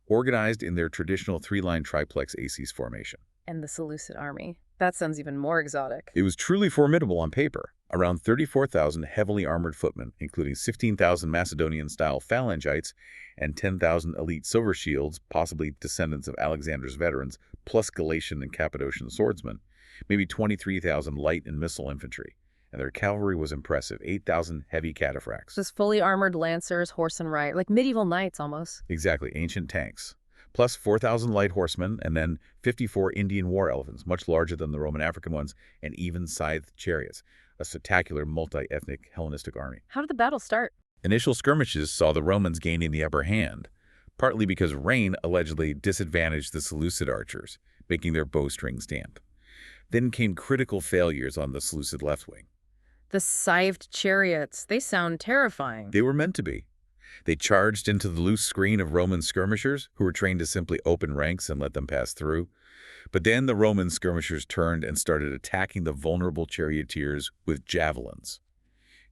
organized in their traditional 3-line triplex aces formation. And the Seleucid army. That sounds even more exotic. It was truly formidable on paper. Around 34,000 heavily armored footmen, including 16,000 Macedonian-style phalangites and 10,000 elite silver shields, possibly descendants of Alexander's veterans, plus Galatian and Cappadocian swordsmen, maybe 23,000 light and missile infantry. And their cavalry was impressive, 8,000 heavy cataphracts. Just fully armored lancers, horse and rider, like medieval knights almost. Exactly, ancient tanks. Plus 4,000 light horsemen, and then 54 Indian war elephants, much larger than the Roman African ones, and even scythed chariots. A spectacular multi-ethnic Hellenistic army. How did the battle start? Initial skirmishes saw the Romans gaining the upper hand, partly because rain allegedly disadvantaged the Seleucid archers, making their bowstrings damp. Then came critical failures on the Seleucid left wing. The scythed chariots, they sound terrifying. They were meant to be. They charged into the loose screen of Roman skirmishers, who were trained to simply open ranks and let them pass through. But then the Roman skirmishers turned and started attacking the vulnerable charioteers with javelins.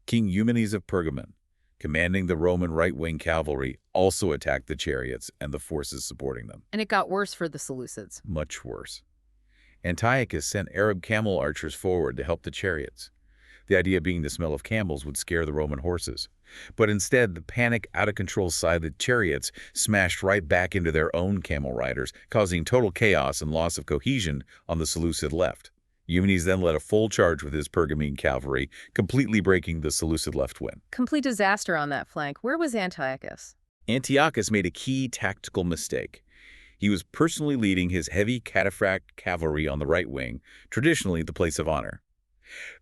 King Eumenes of Pergamon, commanding the Roman right-wing cavalry, also attacked the chariots and the forces supporting them. And it got worse for the Seleucids. Much worse. Antiochus sent Arab camel archers forward to help the chariots. The idea being the smell of camels would scare the Roman horses. But instead, the panic, out-of-control scythed chariots smashed right back into their own camel riders, causing total chaos and loss of cohesion on the Seleucid left. Eumenes then led a full charge with his Pergamene cavalry, completely breaking the Seleucid left wing. Complete disaster on that flank. Where was Antiochus? Antiochus made a key tactical mistake. He was personally leading his heavy cataphract cavalry on the right wing, traditionally the place of honor.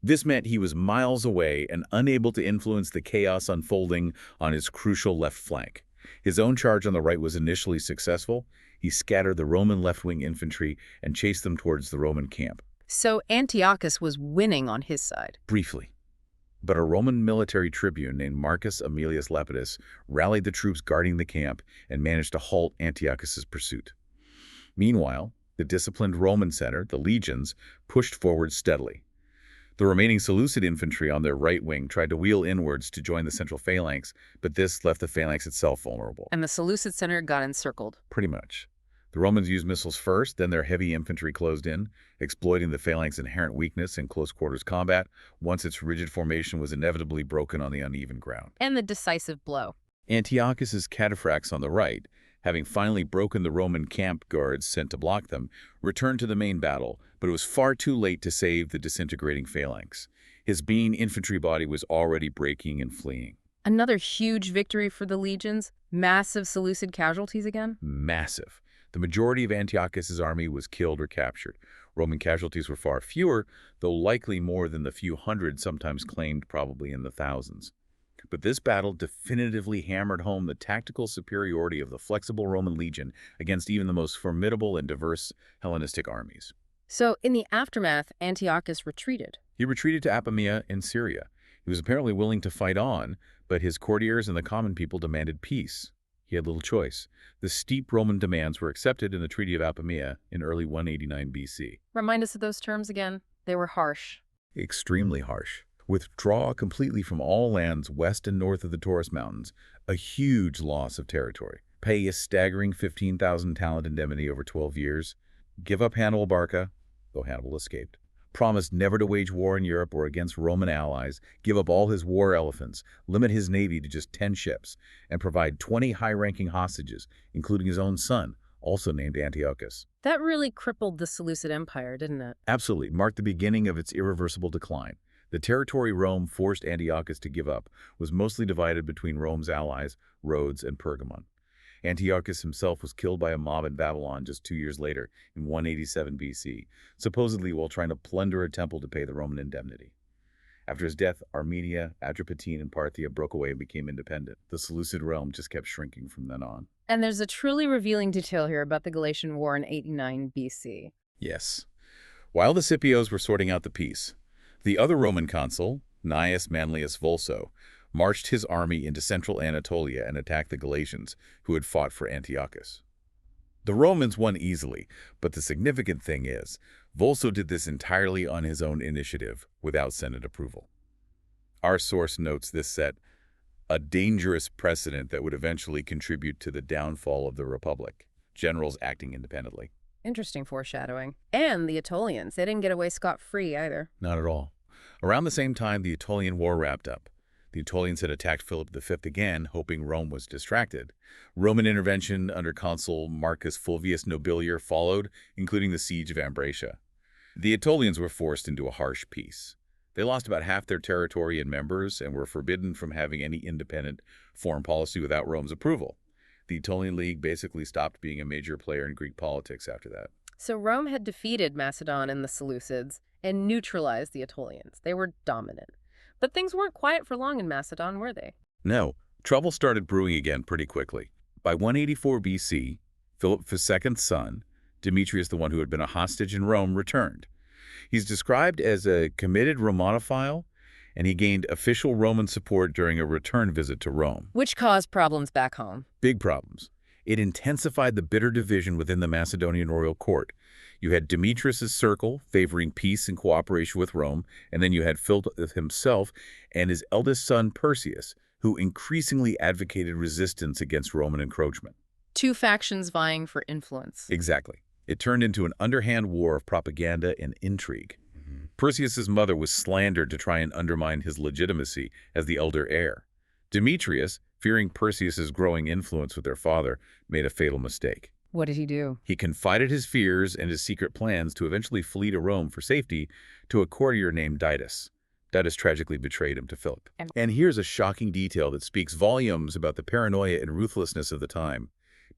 This meant he was miles away and unable to influence the chaos unfolding on his crucial left flank. His own charge on the right was initially successful. He scattered the Roman left-wing infantry and chased them towards the Roman camp. So Antiochus was winning on his side. Briefly. But a Roman military tribune named Marcus Aemilius Lepidus rallied the troops guarding the camp and managed to halt Antiochus's pursuit. Meanwhile, the disciplined Roman center, the legions, pushed forward steadily. The remaining Seleucid infantry on their right wing tried to wheel inwards to join the central phalanx, but this left the phalanx itself vulnerable. And the Seleucid center got encircled. Pretty much. The Romans used missiles first, then their heavy infantry closed in, exploiting the phalanx's inherent weakness in close-quarters combat once its rigid formation was inevitably broken on the uneven ground. And the decisive blow. Antiochus's cataphracts on the right, having finally broken the Roman camp guards sent to block them, returned to the main battle, but it was far too late to save the disintegrating phalanx. His being infantry body was already breaking and fleeing. Another huge victory for the legions. Massive Seleucid casualties again. Massive. The majority of Antiochus's army was killed or captured. Roman casualties were far fewer, though likely more than the few hundred sometimes claimed, probably in the thousands. But this battle definitively hammered home the tactical superiority of the flexible Roman legion against even the most formidable and diverse Hellenistic armies. So, in the aftermath, Antiochus retreated. He retreated to Apamea in Syria. He was apparently willing to fight on, but his courtiers and the common people demanded peace. He had little choice. The steep Roman demands were accepted in the Treaty of Apamea in early 189 BC. Remind us of those terms again. They were harsh. Extremely harsh. Withdraw completely from all lands west and north of the Taurus Mountains, a huge loss of territory. Pay a staggering 15,000 talent indemnity over 12 years. Give up Hannibal Barca, though Hannibal escaped. Promise never to wage war in Europe or against Roman allies, give up all his war elephants, limit his navy to just 10 ships, and provide 20 high-ranking hostages, including his own son, also named Antiochus. That really crippled the Seleucid Empire, didn't it? Absolutely, marked the beginning of its irreversible decline. The territory Rome forced Antiochus to give up was mostly divided between Rome's allies, Rhodes and Pergamon. Antiochus himself was killed by a mob in Babylon just 2 years later, in 187 BC, supposedly while trying to plunder a temple to pay the Roman indemnity. After his death, Armenia, Atropatene, and Parthia broke away and became independent. The Seleucid realm just kept shrinking from then on. And there's a truly revealing detail here about the Galatian War in 89 BC. Yes. While the Scipios were sorting out the peace, the other Roman consul, Gnaeus Manlius Vulso, marched his army into central Anatolia and attacked the Galatians, who had fought for Antiochus. The Romans won easily, but the significant thing is, Vulso did this entirely on his own initiative, without Senate approval. Our source notes this set a dangerous precedent that would eventually contribute to the downfall of the Republic, generals acting independently. Interesting foreshadowing. And the Aetolians, they didn't get away scot-free either. Not at all. Around the same time the Aetolian War wrapped up, the Aetolians had attacked Philip V again, hoping Rome was distracted. Roman intervention under consul Marcus Fulvius Nobilior followed, including the siege of Ambracia. The Aetolians were forced into a harsh peace. They lost about half their territory and members and were forbidden from having any independent foreign policy without Rome's approval. The Aetolian League basically stopped being a major player in Greek politics after that. So Rome had defeated Macedon and the Seleucids and neutralized the Aetolians. They were dominant. But things weren't quiet for long in Macedon, were they? No, trouble started brewing again pretty quickly. By 184 BC, Philip II's son, Demetrius, the one who had been a hostage in Rome, returned. He's described as a committed Romonophile, and he gained official Roman support during a return visit to Rome. Which caused problems back home. Big problems. It intensified the bitter division within the Macedonian royal court. You had Demetrius' circle favoring peace and cooperation with Rome, and then you had Philip himself and his eldest son Perseus, who increasingly advocated resistance against Roman encroachment. Two factions vying for influence. Exactly. It turned into an underhand war of propaganda and intrigue. Perseus' mother was slandered to try and undermine his legitimacy as the elder heir. Demetrius, fearing Perseus' growing influence with their father, made a fatal mistake. What did he do? He confided his fears and his secret plans to eventually flee to Rome for safety to a courtier named Didyus. Didyus tragically betrayed him to Philip. And here's a shocking detail that speaks volumes about the paranoia and ruthlessness of the time.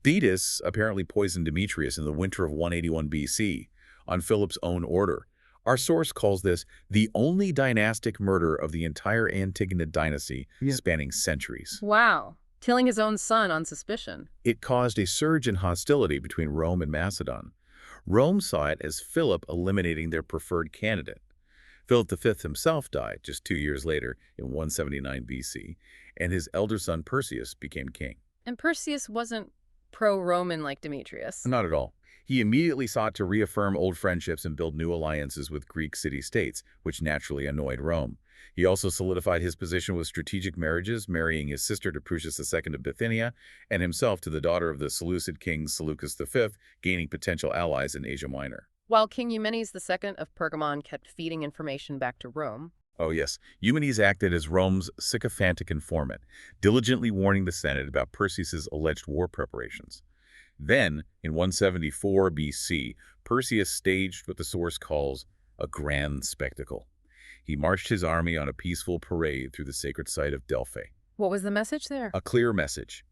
Didyus apparently poisoned Demetrius in the winter of 181 BC on Philip's own order. Our source calls this the only dynastic murder of the entire Antigonid dynasty, spanning centuries. Wow. Killing his own son on suspicion. It caused a surge in hostility between Rome and Macedon. Rome saw it as Philip eliminating their preferred candidate. Philip V himself died just 2 years later in 179 BC, and his elder son Perseus became king. And Perseus wasn't pro-Roman like Demetrius. Not at all. He immediately sought to reaffirm old friendships and build new alliances with Greek city-states, which naturally annoyed Rome. He also solidified his position with strategic marriages, marrying his sister to Prusius II of Bithynia and himself to the daughter of the Seleucid king Seleucus V, gaining potential allies in Asia Minor. While King Eumenes II of Pergamon kept feeding information back to Rome. Oh yes, Eumenes acted as Rome's sycophantic informant, diligently warning the Senate about Perseus's alleged war preparations. Then, in 174 BC, Perseus staged what the source calls a grand spectacle. He marched his army on a peaceful parade through the sacred site of Delphi. What was the message there? A clear message.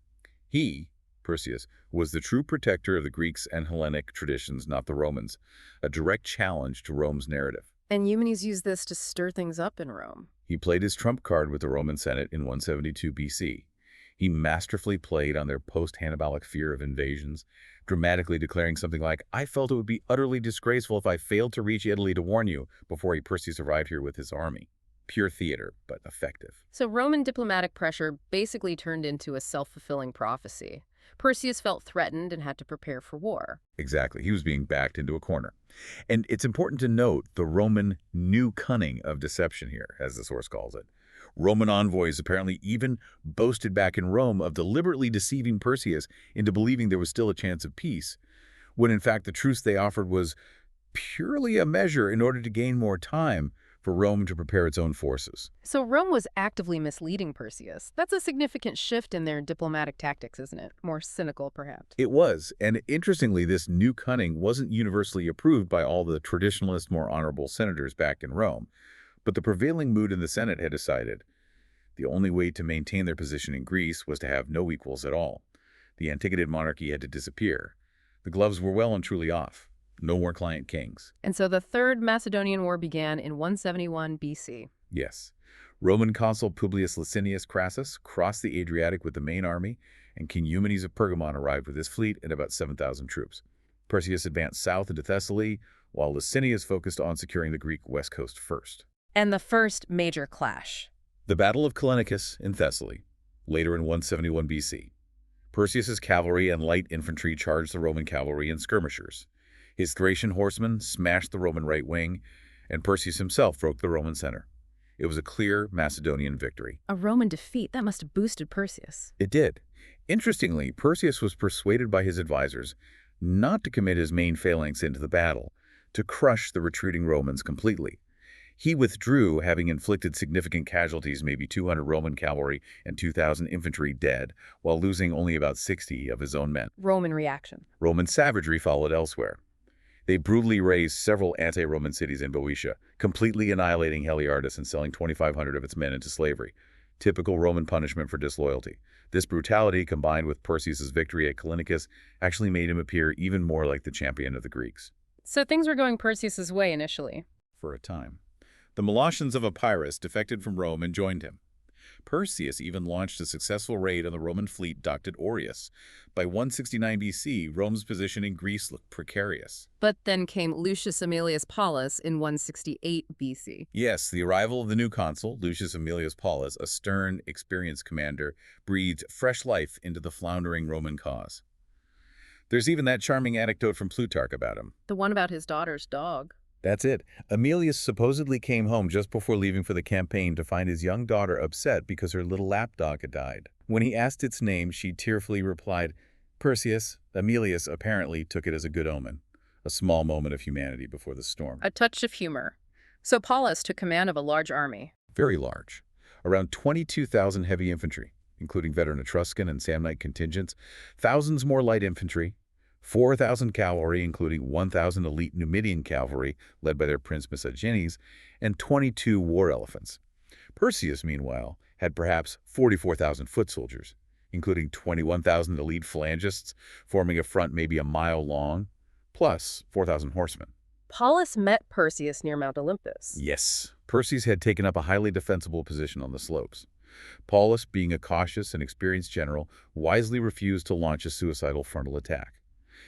He, Perseus, was the true protector of the Greeks and Hellenic traditions, not the Romans, a direct challenge to Rome's narrative. And Eumenes used this to stir things up in Rome. He played his trump card with the Roman Senate in 172 BC. He masterfully played on their post-Hannibalic fear of invasions, dramatically declaring something like, "I felt it would be utterly disgraceful if I failed to reach Italy to warn you," before Perseus arrived here with his army. Pure theater, but effective. So Roman diplomatic pressure basically turned into a self-fulfilling prophecy. Perseus felt threatened and had to prepare for war. Exactly. He was being backed into a corner. And it's important to note the Roman new cunning of deception here, as the source calls it. Roman envoys apparently even boasted back in Rome of deliberately deceiving Perseus into believing there was still a chance of peace, when in fact the truce they offered was purely a measure in order to gain more time for Rome to prepare its own forces. So Rome was actively misleading Perseus. That's a significant shift in their diplomatic tactics, isn't it? More cynical, perhaps. It was, and interestingly, this new cunning wasn't universally approved by all the traditionalist, more honorable senators back in Rome. But the prevailing mood in the Senate had decided the only way to maintain their position in Greece was to have no equals at all. The Antigonid monarchy had to disappear. The gloves were well and truly off. No more client kings. And so the Third Macedonian War began in 171 BC. Yes. Roman consul Publius Licinius Crassus crossed the Adriatic with the main army, and King Eumenes of Pergamon arrived with his fleet and about 7,000 troops. Perseus advanced south into Thessaly, while Licinius focused on securing the Greek west coast first. And the first major clash. The Battle of Callinicus in Thessaly, later in 171 BC. Perseus's cavalry and light infantry charged the Roman cavalry and skirmishers. His Thracian horsemen smashed the Roman right wing, and Perseus himself broke the Roman center. It was a clear Macedonian victory. A Roman defeat. That must have boosted Perseus. It did. Interestingly, Perseus was persuaded by his advisors not to commit his main phalanx into the battle, to crush the retreating Romans completely. He withdrew, having inflicted significant casualties, maybe 200 Roman cavalry and 2,000 infantry dead, while losing only about 60 of his own men. Roman reaction. Roman savagery followed elsewhere. They brutally razed several anti-Roman cities in Boeotia, completely annihilating Heliardus and selling 2,500 of its men into slavery. Typical Roman punishment for disloyalty. This brutality, combined with Perseus's victory at Callinicus, actually made him appear even more like the champion of the Greeks. So things were going Perseus's way initially. For a time. The Molossians of Epirus defected from Rome and joined him. Perseus even launched a successful raid on the Roman fleet docked at Orius. By 169 BC, Rome's position in Greece looked precarious. But then came Lucius Aemilius Paulus in 168 BC. Yes, the arrival of the new consul, Lucius Aemilius Paulus, a stern, experienced commander, breathed fresh life into the floundering Roman cause. There's even that charming anecdote from Plutarch about him. The one about his daughter's dog. That's it. Aemilius supposedly came home just before leaving for the campaign to find his young daughter upset because her little lapdog had died. When he asked its name, she tearfully replied, "Perseus." Aemilius apparently took it as a good omen, a small moment of humanity before the storm. A touch of humor. So Paulus took command of a large army. Very large. Around 22,000 heavy infantry, including veteran Etruscan and Samnite contingents, thousands more light infantry, 4,000 cavalry, including 1,000 elite Numidian cavalry, led by their prince Macedonius, and 22 war elephants. Perseus, meanwhile, had perhaps 44,000 foot soldiers, including 21,000 elite phalangists, forming a front maybe a mile long, plus 4,000 horsemen. Paulus met Perseus near Mount Olympus. Yes, Perseus had taken up a highly defensible position on the slopes. Paulus, being a cautious and experienced general, wisely refused to launch a suicidal frontal attack.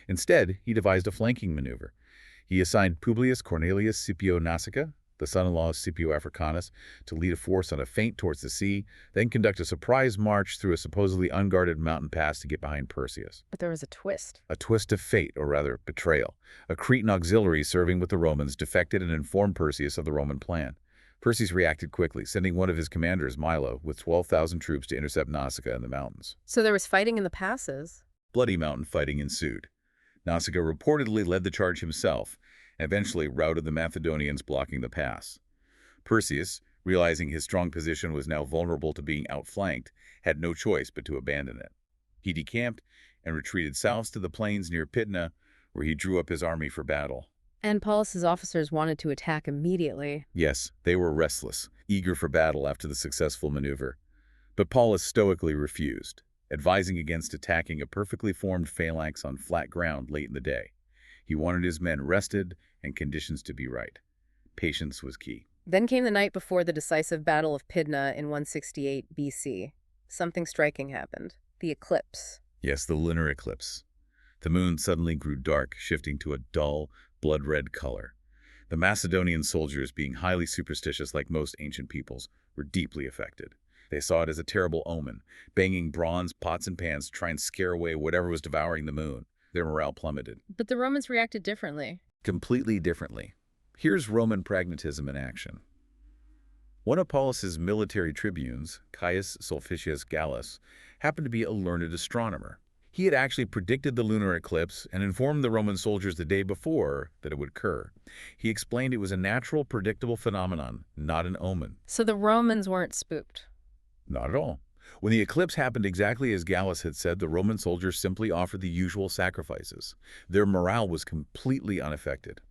Instead, he devised a flanking maneuver. He assigned Publius Cornelius Scipio Nasica, the son-in-law of Scipio Africanus, to lead a force on a feint towards the sea, then conduct a surprise march through a supposedly unguarded mountain pass to get behind Perseus. But there was a twist. A twist of fate, or rather, betrayal. A Cretan auxiliary serving with the Romans defected and informed Perseus of the Roman plan. Perseus reacted quickly, sending one of his commanders, Milo, with 12,000 troops to intercept Nausicaa in the mountains. So there was fighting in the passes. Bloody mountain fighting ensued. Nausicaa reportedly led the charge himself, and eventually routed the Macedonians blocking the pass. Perseus, realizing his strong position was now vulnerable to being outflanked, had no choice but to abandon it. He decamped and retreated south to the plains near Pydna, where he drew up his army for battle. And Paulus's officers wanted to attack immediately. Yes, they were restless, eager for battle after the successful maneuver. But Paulus stoically refused, advising against attacking a perfectly formed phalanx on flat ground late in the day. He wanted his men rested and conditions to be right. Patience was key. Then came the night before the decisive Battle of Pydna in 168 BC. Something striking happened. The eclipse. Yes, the lunar eclipse. The moon suddenly grew dark, shifting to a dull, blood-red color. The Macedonian soldiers, being highly superstitious like most ancient peoples, were deeply affected. They saw it as a terrible omen, banging bronze pots and pans to try and scare away whatever was devouring the moon. Their morale plummeted. But the Romans reacted differently. Completely differently. Here's Roman pragmatism in action. One of Paulus's military tribunes, Caius Sulpicius Gallus, happened to be a learned astronomer. He had actually predicted the lunar eclipse and informed the Roman soldiers the day before that it would occur. He explained it was a natural, predictable phenomenon, not an omen. So the Romans weren't spooked. Not at all. When the eclipse happened exactly as Gallus had said, the Roman soldiers simply offered the usual sacrifices. Their morale was completely unaffected.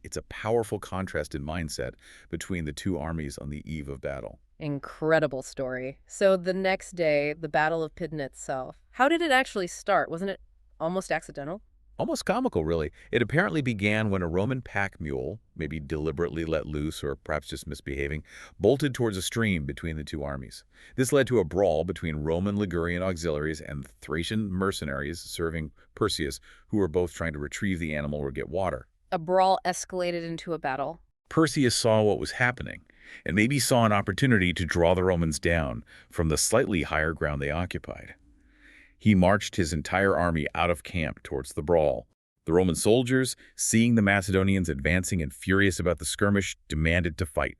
It's a powerful contrast in mindset between the two armies on the eve of battle. Incredible story. So the next day, the Battle of Pydna itself. How did it actually start? Wasn't it almost accidental? Almost comical, really. It apparently began when a Roman pack mule, maybe deliberately let loose or perhaps just misbehaving, bolted towards a stream between the two armies. This led to a brawl between Roman Ligurian auxiliaries and Thracian mercenaries serving Perseus, who were both trying to retrieve the animal or get water. A brawl escalated into a battle. Perseus saw what was happening, and maybe saw an opportunity to draw the Romans down from the slightly higher ground they occupied. He marched his entire army out of camp towards the brawl. The Roman soldiers, seeing the Macedonians advancing and furious about the skirmish, demanded to fight.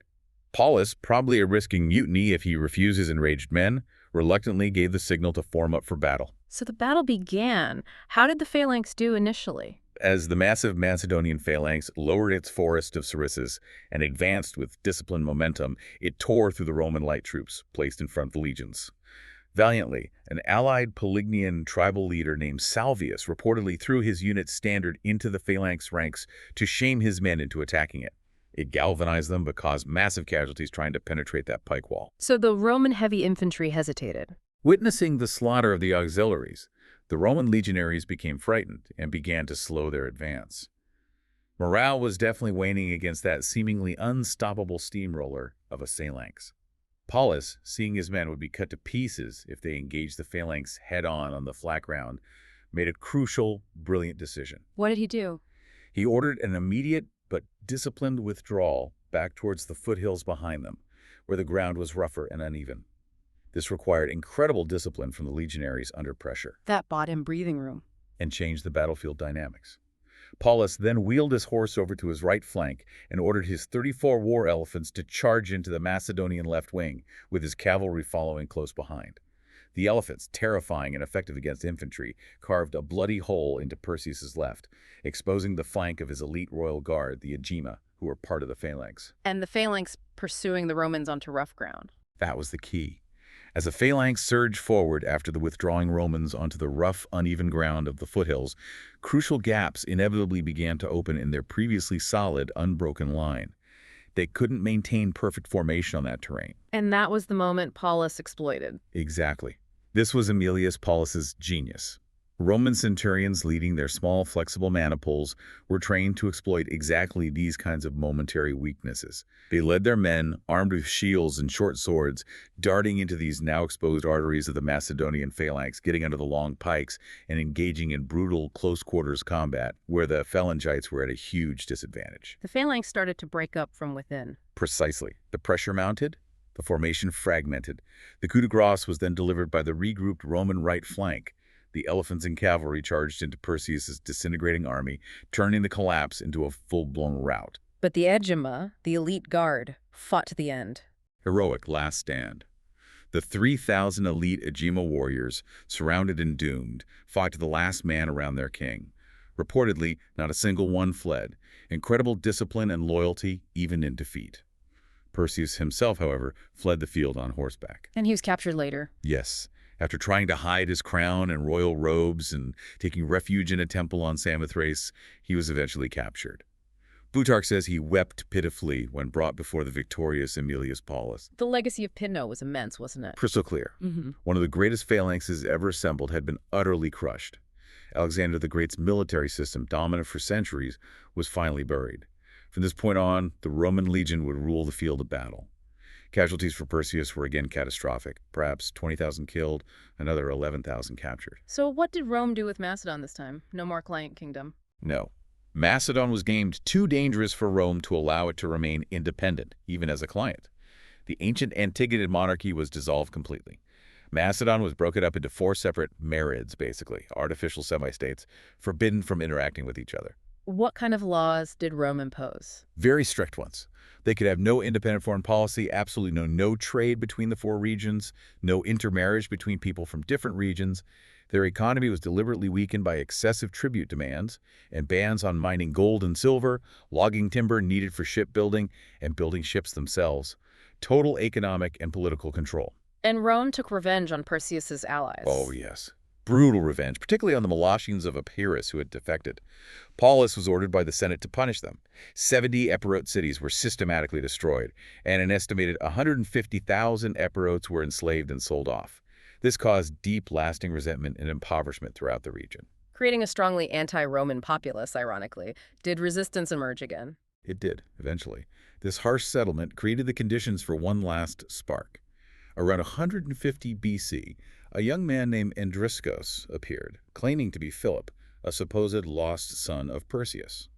Paulus, probably risking mutiny if he refused his enraged men, reluctantly gave the signal to form up for battle. So the battle began. How did the phalanx do initially? As the massive Macedonian phalanx lowered its forest of sarissas and advanced with disciplined momentum, it tore through the Roman light troops placed in front of the legions. Valiantly, an allied Pelignian tribal leader named Salvius reportedly threw his unit's standard into the phalanx ranks to shame his men into attacking it. It galvanized them but caused massive casualties trying to penetrate that pike wall. So the Roman heavy infantry hesitated. Witnessing the slaughter of the auxiliaries, the Roman legionaries became frightened and began to slow their advance. Morale was definitely waning against that seemingly unstoppable steamroller of a phalanx. Paulus, seeing his men would be cut to pieces if they engaged the phalanx head-on on the flat ground, made a crucial, brilliant decision. What did he do? He ordered an immediate but disciplined withdrawal back towards the foothills behind them, where the ground was rougher and uneven. This required incredible discipline from the legionaries under pressure. That bought him breathing room. And changed the battlefield dynamics. Paulus then wheeled his horse over to his right flank and ordered his 34 war elephants to charge into the Macedonian left wing, with his cavalry following close behind. The elephants, terrifying and effective against infantry, carved a bloody hole into Perseus's left, exposing the flank of his elite royal guard, the Agema, who were part of the phalanx. And the phalanx pursuing the Romans onto rough ground. That was the key. As the phalanx surged forward after the withdrawing Romans onto the rough, uneven ground of the foothills, crucial gaps inevitably began to open in their previously solid, unbroken line. They couldn't maintain perfect formation on that terrain. And that was the moment Paulus exploited. Exactly. This was Aemilius Paulus's genius. Roman centurions leading their small, flexible maniples were trained to exploit exactly these kinds of momentary weaknesses. They led their men, armed with shields and short swords, darting into these now exposed arteries of the Macedonian phalanx, getting under the long pikes, and engaging in brutal, close-quarters combat, where the phalangites were at a huge disadvantage. The phalanx started to break up from within. Precisely. The pressure mounted, the formation fragmented. The coup de grace was then delivered by the regrouped Roman right flank. The elephants and cavalry charged into Perseus's disintegrating army, turning the collapse into a full-blown rout. But the Egema, the elite guard, fought to the end. Heroic last stand. The 3,000 elite Agema warriors, surrounded and doomed, fought to the last man around their king. Reportedly, not a single one fled. Incredible discipline and loyalty, even in defeat. Perseus himself, however, fled the field on horseback. And he was captured later. Yes, after trying to hide his crown and royal robes and taking refuge in a temple on Samothrace, he was eventually captured. Plutarch says he wept pitifully when brought before the victorious Aemilius Paulus. The legacy of Pydno was immense, wasn't it? Crystal clear. One of the greatest phalanxes ever assembled had been utterly crushed. Alexander the Great's military system, dominant for centuries, was finally buried. From this point on, the Roman legion would rule the field of battle. Casualties for Perseus were again catastrophic. Perhaps 20,000 killed, another 11,000 captured. So what did Rome do with Macedon this time? No more client kingdom. No. Macedon was deemed too dangerous for Rome to allow it to remain independent, even as a client. The ancient Antigonid monarchy was dissolved completely. Macedon was broken up into 4 separate marids, basically, artificial semi-states, forbidden from interacting with each other. What kind of laws did Rome impose? Very strict ones. They could have no independent foreign policy, absolutely no trade between the 4 regions, no intermarriage between people from different regions. Their economy was deliberately weakened by excessive tribute demands and bans on mining gold and silver, logging timber needed for shipbuilding, and building ships themselves. Total economic and political control. And Rome took revenge on Perseus's allies. Oh, yes. Brutal revenge, particularly on the Molossians of Epirus who had defected. Paulus was ordered by the Senate to punish them. 70 Epirote cities were systematically destroyed, and an estimated 150,000 Epirotes were enslaved and sold off. This caused deep, lasting resentment and impoverishment throughout the region. Creating a strongly anti-Roman populace, ironically. Did resistance emerge again? It did, eventually. This harsh settlement created the conditions for one last spark. Around 150 BC, a young man named Andriscos appeared, claiming to be Philip, a supposed lost son of Perseus.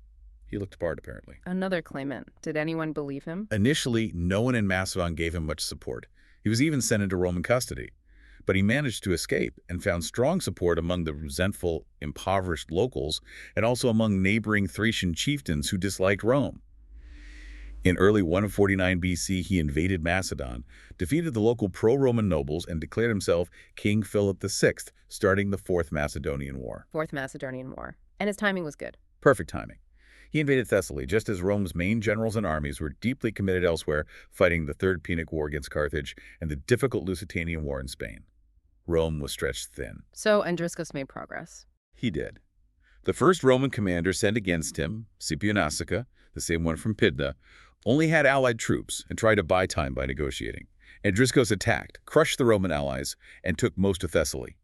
He looked apart, apparently. Another claimant. Did anyone believe him? Initially, no one in Macedon gave him much support. He was even sent into Roman custody. But he managed to escape and found strong support among the resentful, impoverished locals and also among neighboring Thracian chieftains who disliked Rome. In early 149 BC, he invaded Macedon, defeated the local pro-Roman nobles, and declared himself King Philip VI, starting the Fourth Macedonian War. Fourth Macedonian War. And his timing was good. Perfect timing. He invaded Thessaly just as Rome's main generals and armies were deeply committed elsewhere, fighting the Third Punic War against Carthage and the difficult Lusitanian War in Spain. Rome was stretched thin. So Andriscos made progress. He did. The first Roman commander sent against him, Scipio Nasica, the same one from Pydna, only had allied troops and tried to buy time by negotiating. Andriscos attacked, crushed the Roman allies, and took most of Thessaly.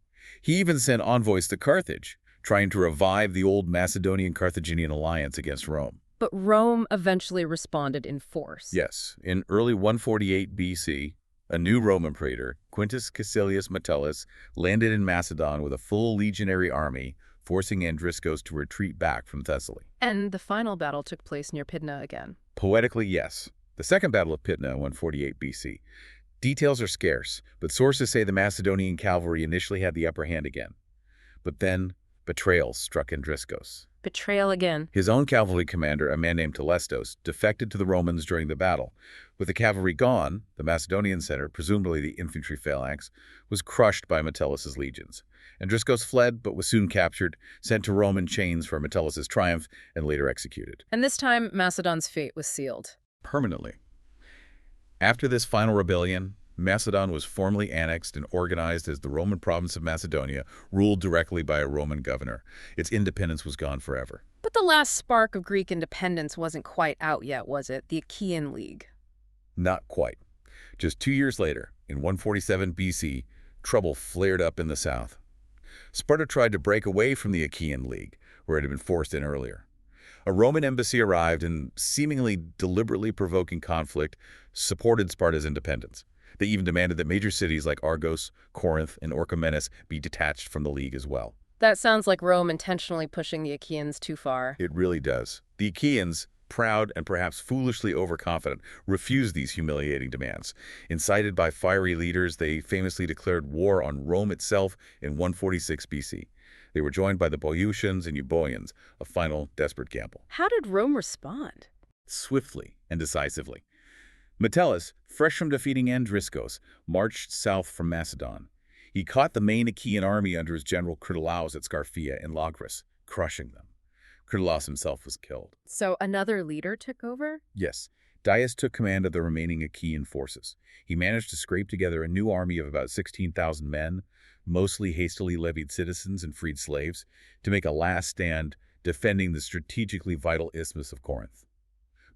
He even sent envoys to Carthage, trying to revive the old Macedonian-Carthaginian alliance against Rome. But Rome eventually responded in force. Yes, in early 148 BC, a new Roman praetor, Quintus Caecilius Metellus, landed in Macedon with a full legionary army, forcing Andriscos to retreat back from Thessaly. And the final battle took place near Pydna again. Poetically, yes. The Second Battle of Pydna, 148 BC. Details are scarce, but sources say the Macedonian cavalry initially had the upper hand again. But then, betrayal struck Andriscos. Betrayal again. His own cavalry commander, a man named Telestos, defected to the Romans during the battle. With the cavalry gone, the Macedonian center, presumably the infantry phalanx, was crushed by Metellus' legions. Andriscos fled, but was soon captured, sent to Rome in chains for Metellus' triumph, and later executed. And this time, Macedon's fate was sealed. Permanently. After this final rebellion, Macedon was formally annexed and organized as the Roman province of Macedonia, ruled directly by a Roman governor. Its independence was gone forever. But the last spark of Greek independence wasn't quite out yet, was it? The Achaean League. Not quite. Just 2 years later, in 147 BC, trouble flared up in the south. Sparta tried to break away from the Achaean League, where it had been forced in earlier. A Roman embassy arrived and, seemingly deliberately provoking conflict, supported Sparta's independence. They even demanded that major cities like Argos, Corinth, and Orchomenus be detached from the League as well. That sounds like Rome intentionally pushing the Achaeans too far. It really does. The Achaeans, proud and perhaps foolishly overconfident, refused these humiliating demands. Incited by fiery leaders, they famously declared war on Rome itself in 146 BC. They were joined by the Boeotians and Euboeans, a final desperate gamble. How did Rome respond? swiftly and decisively. Metellus, fresh from defeating Andriscos, marched south from Macedon. He caught the main Achaean army under his general Critolaus at Scarphia in Logris, crushing them. Critolaus himself was killed. So another leader took over? Yes, Dias took command of the remaining Achaean forces. He managed to scrape together a new army of about 16,000 men, mostly hastily levied citizens and freed slaves, to make a last stand defending the strategically vital Isthmus of Corinth.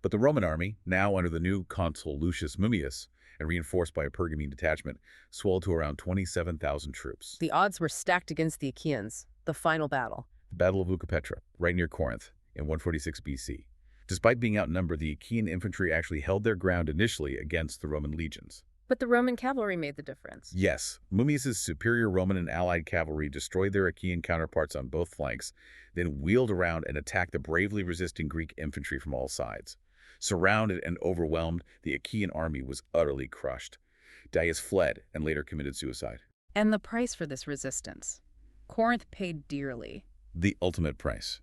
But the Roman army, now under the new consul Lucius Mummius and reinforced by a Pergamene detachment, swelled to around 27,000 troops. The odds were stacked against the Achaeans. The final battle. The Battle of Leucopetra, right near Corinth, in 146 BC. Despite being outnumbered, the Achaean infantry actually held their ground initially against the Roman legions. But the Roman cavalry made the difference. Yes, Mummius's superior Roman and allied cavalry destroyed their Achaean counterparts on both flanks, then wheeled around and attacked the bravely resisting Greek infantry from all sides. Surrounded and overwhelmed, the Achaean army was utterly crushed. Dias fled and later committed suicide. And the price for this resistance? Corinth paid dearly. The ultimate price.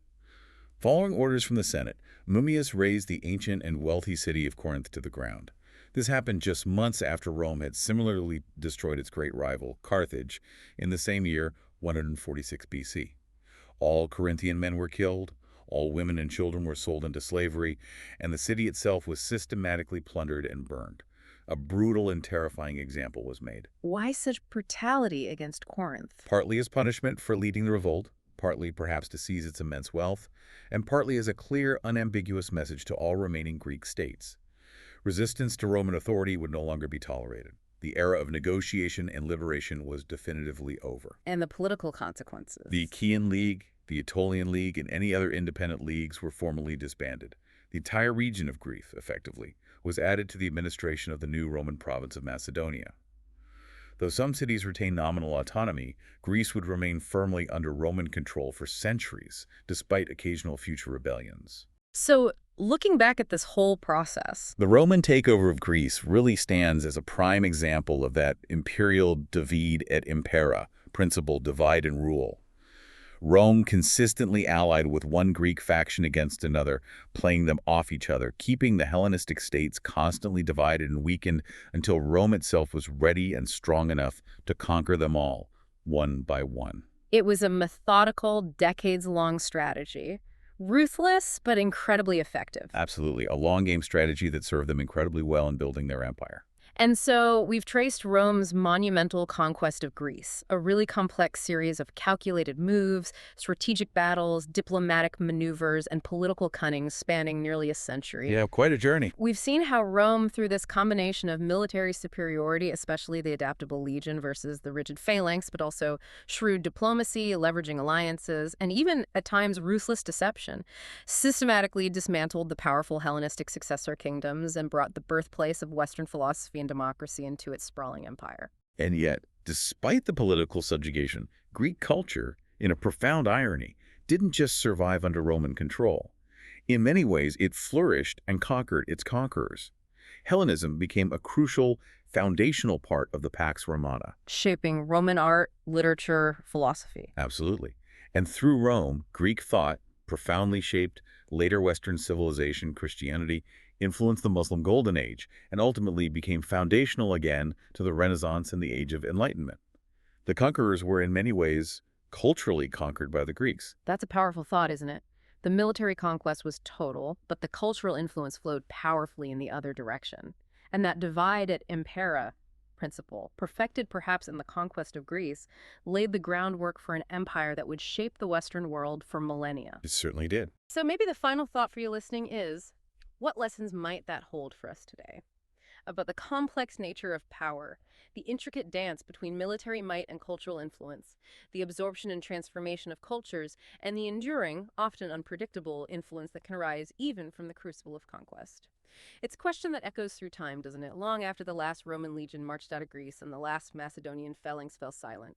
Following orders from the Senate, Mummius razed the ancient and wealthy city of Corinth to the ground. This happened just months after Rome had similarly destroyed its great rival, Carthage, in the same year, 146 BC. All Corinthian men were killed, all women and children were sold into slavery, and the city itself was systematically plundered and burned. A brutal and terrifying example was made. Why such brutality against Corinth? Partly as punishment for leading the revolt, partly perhaps to seize its immense wealth, and partly as a clear, unambiguous message to all remaining Greek states. Resistance to Roman authority would no longer be tolerated. The era of negotiation and liberation was definitively over. And the political consequences. The Achaean League, the Aetolian League, and any other independent leagues were formally disbanded. The entire region of Greece, effectively, was added to the administration of the new Roman province of Macedonia. Though some cities retained nominal autonomy, Greece would remain firmly under Roman control for centuries, despite occasional future rebellions. So, looking back at this whole process, The Roman takeover of Greece really stands as a prime example of that imperial divide et impera principle, divide and rule. Rome consistently allied with one Greek faction against another, playing them off each other, keeping the Hellenistic states constantly divided and weakened until Rome itself was ready and strong enough to conquer them all, one by one. it was a methodical, decades-long strategy. Ruthless, but incredibly effective. Absolutely, a long-game strategy that served them incredibly well in building their empire. And so we've traced Rome's monumental conquest of Greece, a really complex series of calculated moves, strategic battles, diplomatic maneuvers, and political cunning spanning nearly a century. Yeah, quite a journey. We've seen how Rome, through this combination of military superiority, especially the adaptable legion versus the rigid phalanx, but also shrewd diplomacy, leveraging alliances, and even, at times, ruthless deception, systematically dismantled the powerful Hellenistic successor kingdoms and brought the birthplace of Western philosophy and democracy into its sprawling empire. And yet, despite the political subjugation, Greek culture, in a profound irony, didn't just survive under Roman control. In many ways, it flourished and conquered its conquerors. Hellenism became a crucial, foundational part of the Pax Romana. Shaping Roman art, literature, philosophy. Absolutely. And through Rome, Greek thought profoundly shaped later Western civilization, Christianity, influenced the Muslim Golden Age, and ultimately became foundational again to the Renaissance and the Age of Enlightenment. The conquerors were in many ways culturally conquered by the Greeks. That's a powerful thought, isn't it? The military conquest was total, but the cultural influence flowed powerfully in the other direction. And that divide et impera principle, perfected perhaps in the conquest of Greece, laid the groundwork for an empire that would shape the Western world for millennia. It certainly did. So maybe the final thought for you listening is, what lessons might that hold for us today? About the complex nature of power, the intricate dance between military might and cultural influence, the absorption and transformation of cultures, and the enduring, often unpredictable, influence that can arise even from the crucible of conquest. It's a question that echoes through time, doesn't it? Long after the last Roman legion marched out of Greece and the last Macedonian phalanx fell silent.